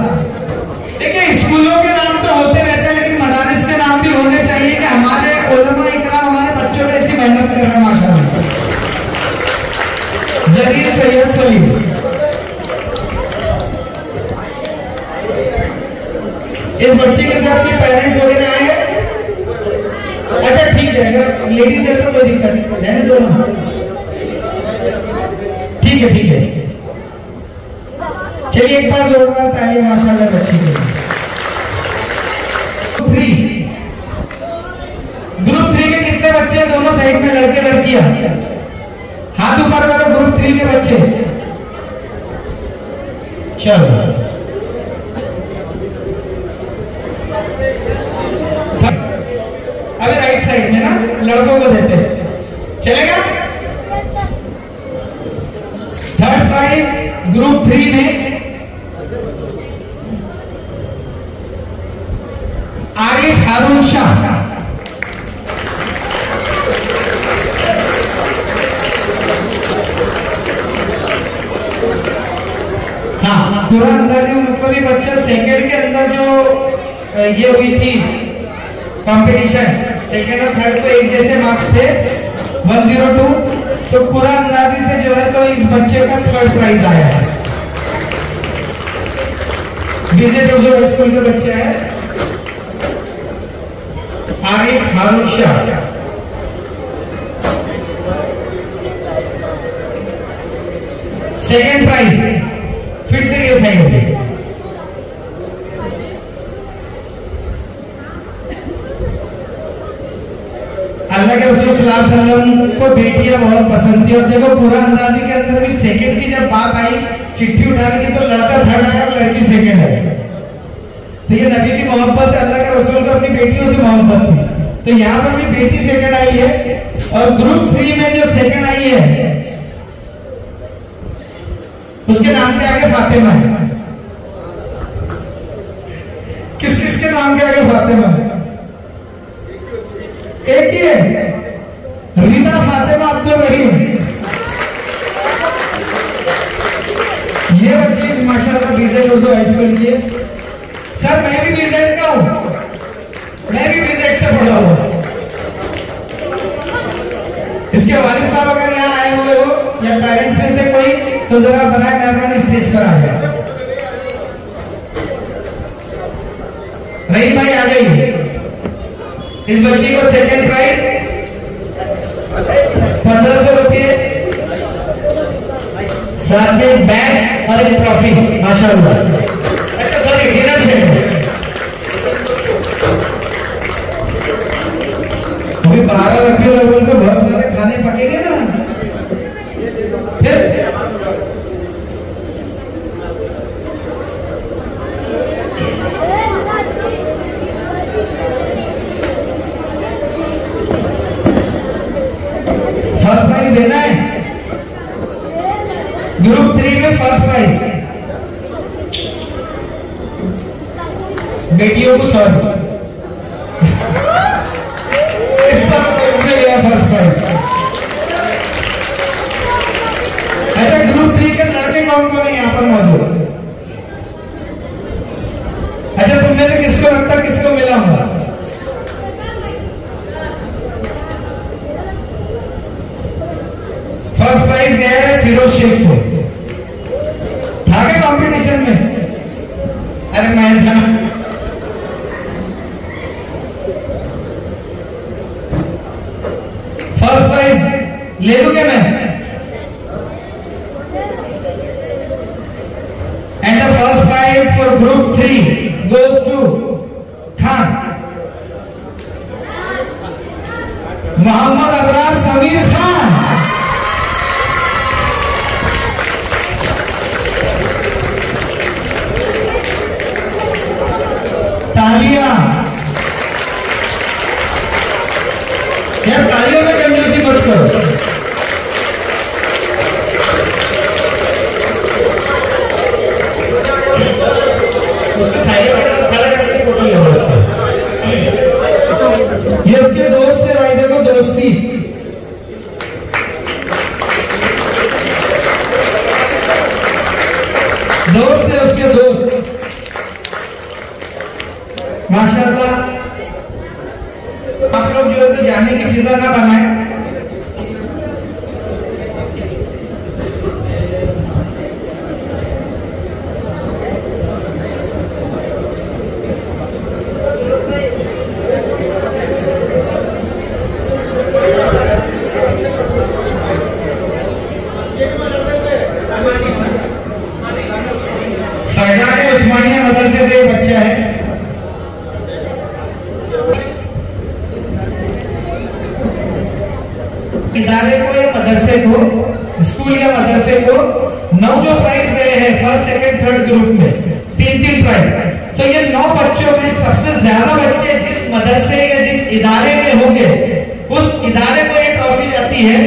देखिए स्कूलों के नाम तो होते रहते हैं, लेकिन मदारिस के नाम भी होने चाहिए कि हमारे उलमा इकराम हमारे बच्चों में ऐसी मेहनत कर रहे हैं माशाअल्लाह। जरीन सैयद सलीम। इस बच्चे के साथ के पेरेंट्स वगैरह आए हैं? अच्छा ठीक है, अगर लेडीज है तो कोई दिक्कत नहीं, रहने दो ना। ठीक है ठीक है, चलिए एक बार जोरदार तालियां माशाल्लाह बच्ची के। ग्रुप 3 के कितने बच्चे हैं दोनों साइड में, लड़के लड़कियां? हाथ ऊपर करो ग्रुप 3 के बच्चे। चलो अभी राइट साइड में ना लड़कों को देते हैं, चलेगा? थर्ड प्राइज ग्रुप 3 में आरिफ हारून शाह। हाँ, पूरा अंदाजे में मतलब ये बच्चा सेकंड के अंदर जो ये हुई थी कंपटीशन, सेकंड और थर्ड को एक जैसे मार्क्स थे 102, तो पूरा अंदाजे से जो है तो इस बच्चे का थर्ड प्राइज आया है। विजिट उर्दू स्कूल के बच्चे हैं आरिफ हारून शाह। सेकंड प्राइज फिर से ये साइड होगी। अल्लाह के रसूल सल्लल्लाहु अलैहि वसल्लम को बेटियां बहुत पसंद थी, और देखो पूरा अंदाजी के अंदर भी सेकंड की जब बात आई चिट्ठी उठाने की, तो लड़का थर्ड आया और लड़की सेकंड है। तो ये नबी की मोहब्बत, अल्लाह के रसूल को अपनी बेटियों से मोहब्बत थी, तो यहाँ पर भी बेटी सेकंड आई है। और ग्रुप 3 में जो सेकंड आई है उसके नाम के आगे फातिमा है। किस किस के नाम के आगे फातिमा है? एक ही है, रीना फातिमा अब्दुल रहीम। ये बच्ची माशाल्लाह बीजेड उर्दू हाई स्कूल की है। सर मैं भी बीजेड का हूं, मैं भी बीजेड से पढ़ा हूं। इसके वालिद साहब अगर यहाँ आए हुए हो या पेरेंट्स में से कोई, तो जरा बना मेहरबानी स्टेज पर आ जाए। रहीम भाई आ जाइए। इस बच्ची को सेकंड प्राइज 1500 रुपये, साथ में बैग और एक ट्रॉफी माशाल्लाह। अच्छा सॉरी, डिनर सेट। अभी 12 रुपये लोगों को बहुत सारे खाने पकेंगे ना। फिर फर्स्ट प्राइज देना है ग्रुप 3 में। फर्स्ट प्राइज बेटियों को 100 फर्स्ट प्राइज। अच्छा ग्रुप 3 के लड़के कौन कौन है यहाँ पर मौजूद? अच्छा तुम में से किसको लगता है किसको मिला होगा? फर्स्ट प्राइज गया है फिरोज शेख को। था क्या कंपटीशन में? अरे मैं था। फर्स्ट प्राइज ले लूं क्या मैं? And the first prize for group 3 goes to Khan Mohammad Abrar Sameer Khan. तालियां यार, तालियों में कंजूसी मत करो। उसके साइड में खड़ा करके फोटो ले लो उसका। ये उसके दोस्त थे भाई, देखो दोस्ती। दोस्त थे उसके दोस्त माशाल्लाह। आप लोग जो है तो जाने की फिजा ना बनाए। से एक बच्चा है। इदारे को या मदरसे को, स्कूल या मदरसे को 9 जो प्राइज गए हैं फर्स्ट सेकंड थर्ड ग्रुप में, 3-3 प्राइज, तो ये 9 बच्चों में सबसे ज्यादा बच्चे जिस मदरसे या जिस इदारे में होंगे उस इदारे को ये ट्रॉफी जाती है।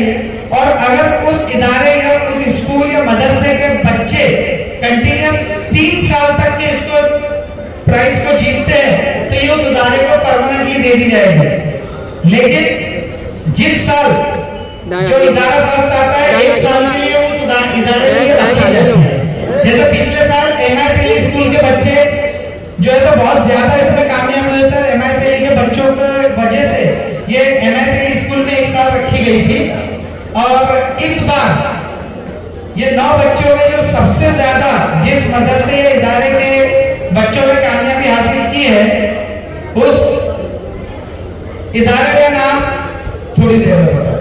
और अगर उस इदारे या उस स्कूल या मदरसे के बच्चे कंटिन्यूस 3 साल तक के इसको प्राइज को जीतते हैं तो ये उस इदारे को परमानेंटली दे दी जाएगी। लेकिन जिस साल जो इदारा फर्स्ट आता है 1 साल के लिए उस इदारे के लिए रखा जाता है। जैसे पिछले साल MITL स्कूल के बच्चे जो है तो बहुत ज्यादा इसमें कामयाब हुए थे। MITL के बच्चों की वजह से ये MITL स्कूल में 1 साल रखी गई थी। और इस बार ये 9 बच्चों में जो सबसे ज्यादा जिस मदरसे या इदारे के बच्चों ने कामयाबी हासिल की है उस इदारे का नाम थोड़ी देर में बताऊं।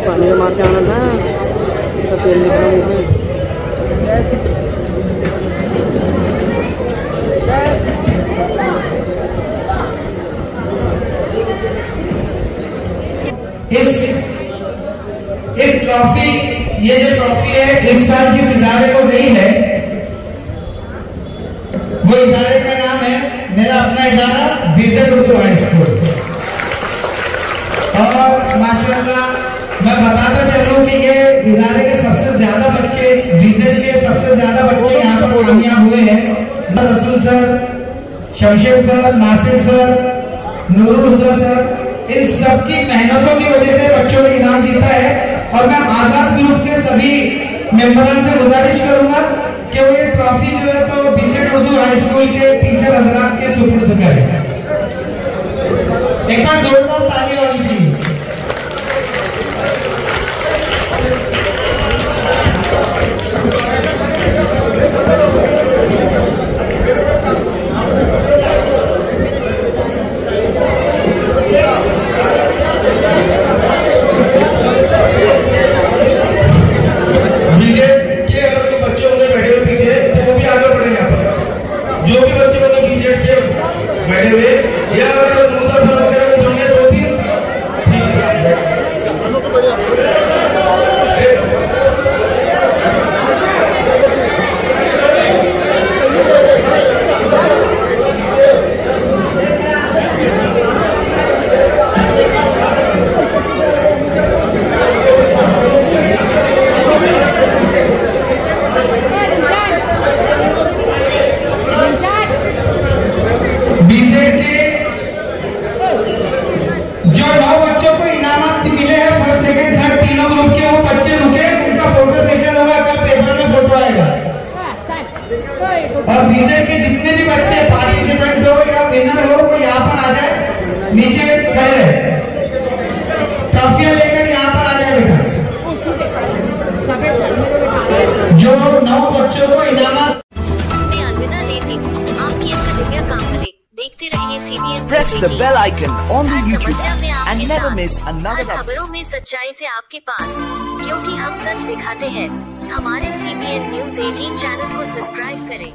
पानी में मार के आना था, इसका तेल निकला मुंह में। इस ट्रॉफी, ये जो ट्रॉफी है इस साल जिस इदारे को गई है वो इदारे का नाम है मेरा अपना इदारा बीजेड उर्दू हाई स्कूल। और माशाल्लाह मैं बताता चलूं कि ये इदारे के सबसे ज्यादा बच्चे, बीजेड के सबसे ज्यादा बच्चे यहाँ पर कामयाब हुए हैं। Rasool sir, Shamshed sir, Nasir sir, Noorul Huda sir, इन सबकी मेहनतों की वजह से बच्चों ने इनाम जीता है। और मैं आजाद ग्रुप के सभी मेंबरों से गुजारिश करूंगा कि वो ये ट्रॉफी जो है तो बीजेड उर्दू हाई स्कूल के टीचर हजरात के सुपुर्द करें। एक बार जोरदार ताली होनी चाहिए। और बीजेड के जितने भी बच्चे पार्टिसिपेंट हो या विनर हो वो यहाँ पर आ जाए, नीचे खड़े रहे, ट्रॉफियां लेकर यहाँ पर आ जाए बेटा। जो 9 बच्चों को इनाम मैं अलविदा लेती हूँ। आपकी दिव्या कांबले देखते रहिए CBN। Press the bell icon on the YouTube app and never miss another खबरों में सच्चाई से आपके पास, क्योंकि हम सच दिखाते हैं। हमारे CBN News 18 चैनल को सब्सक्राइब करें।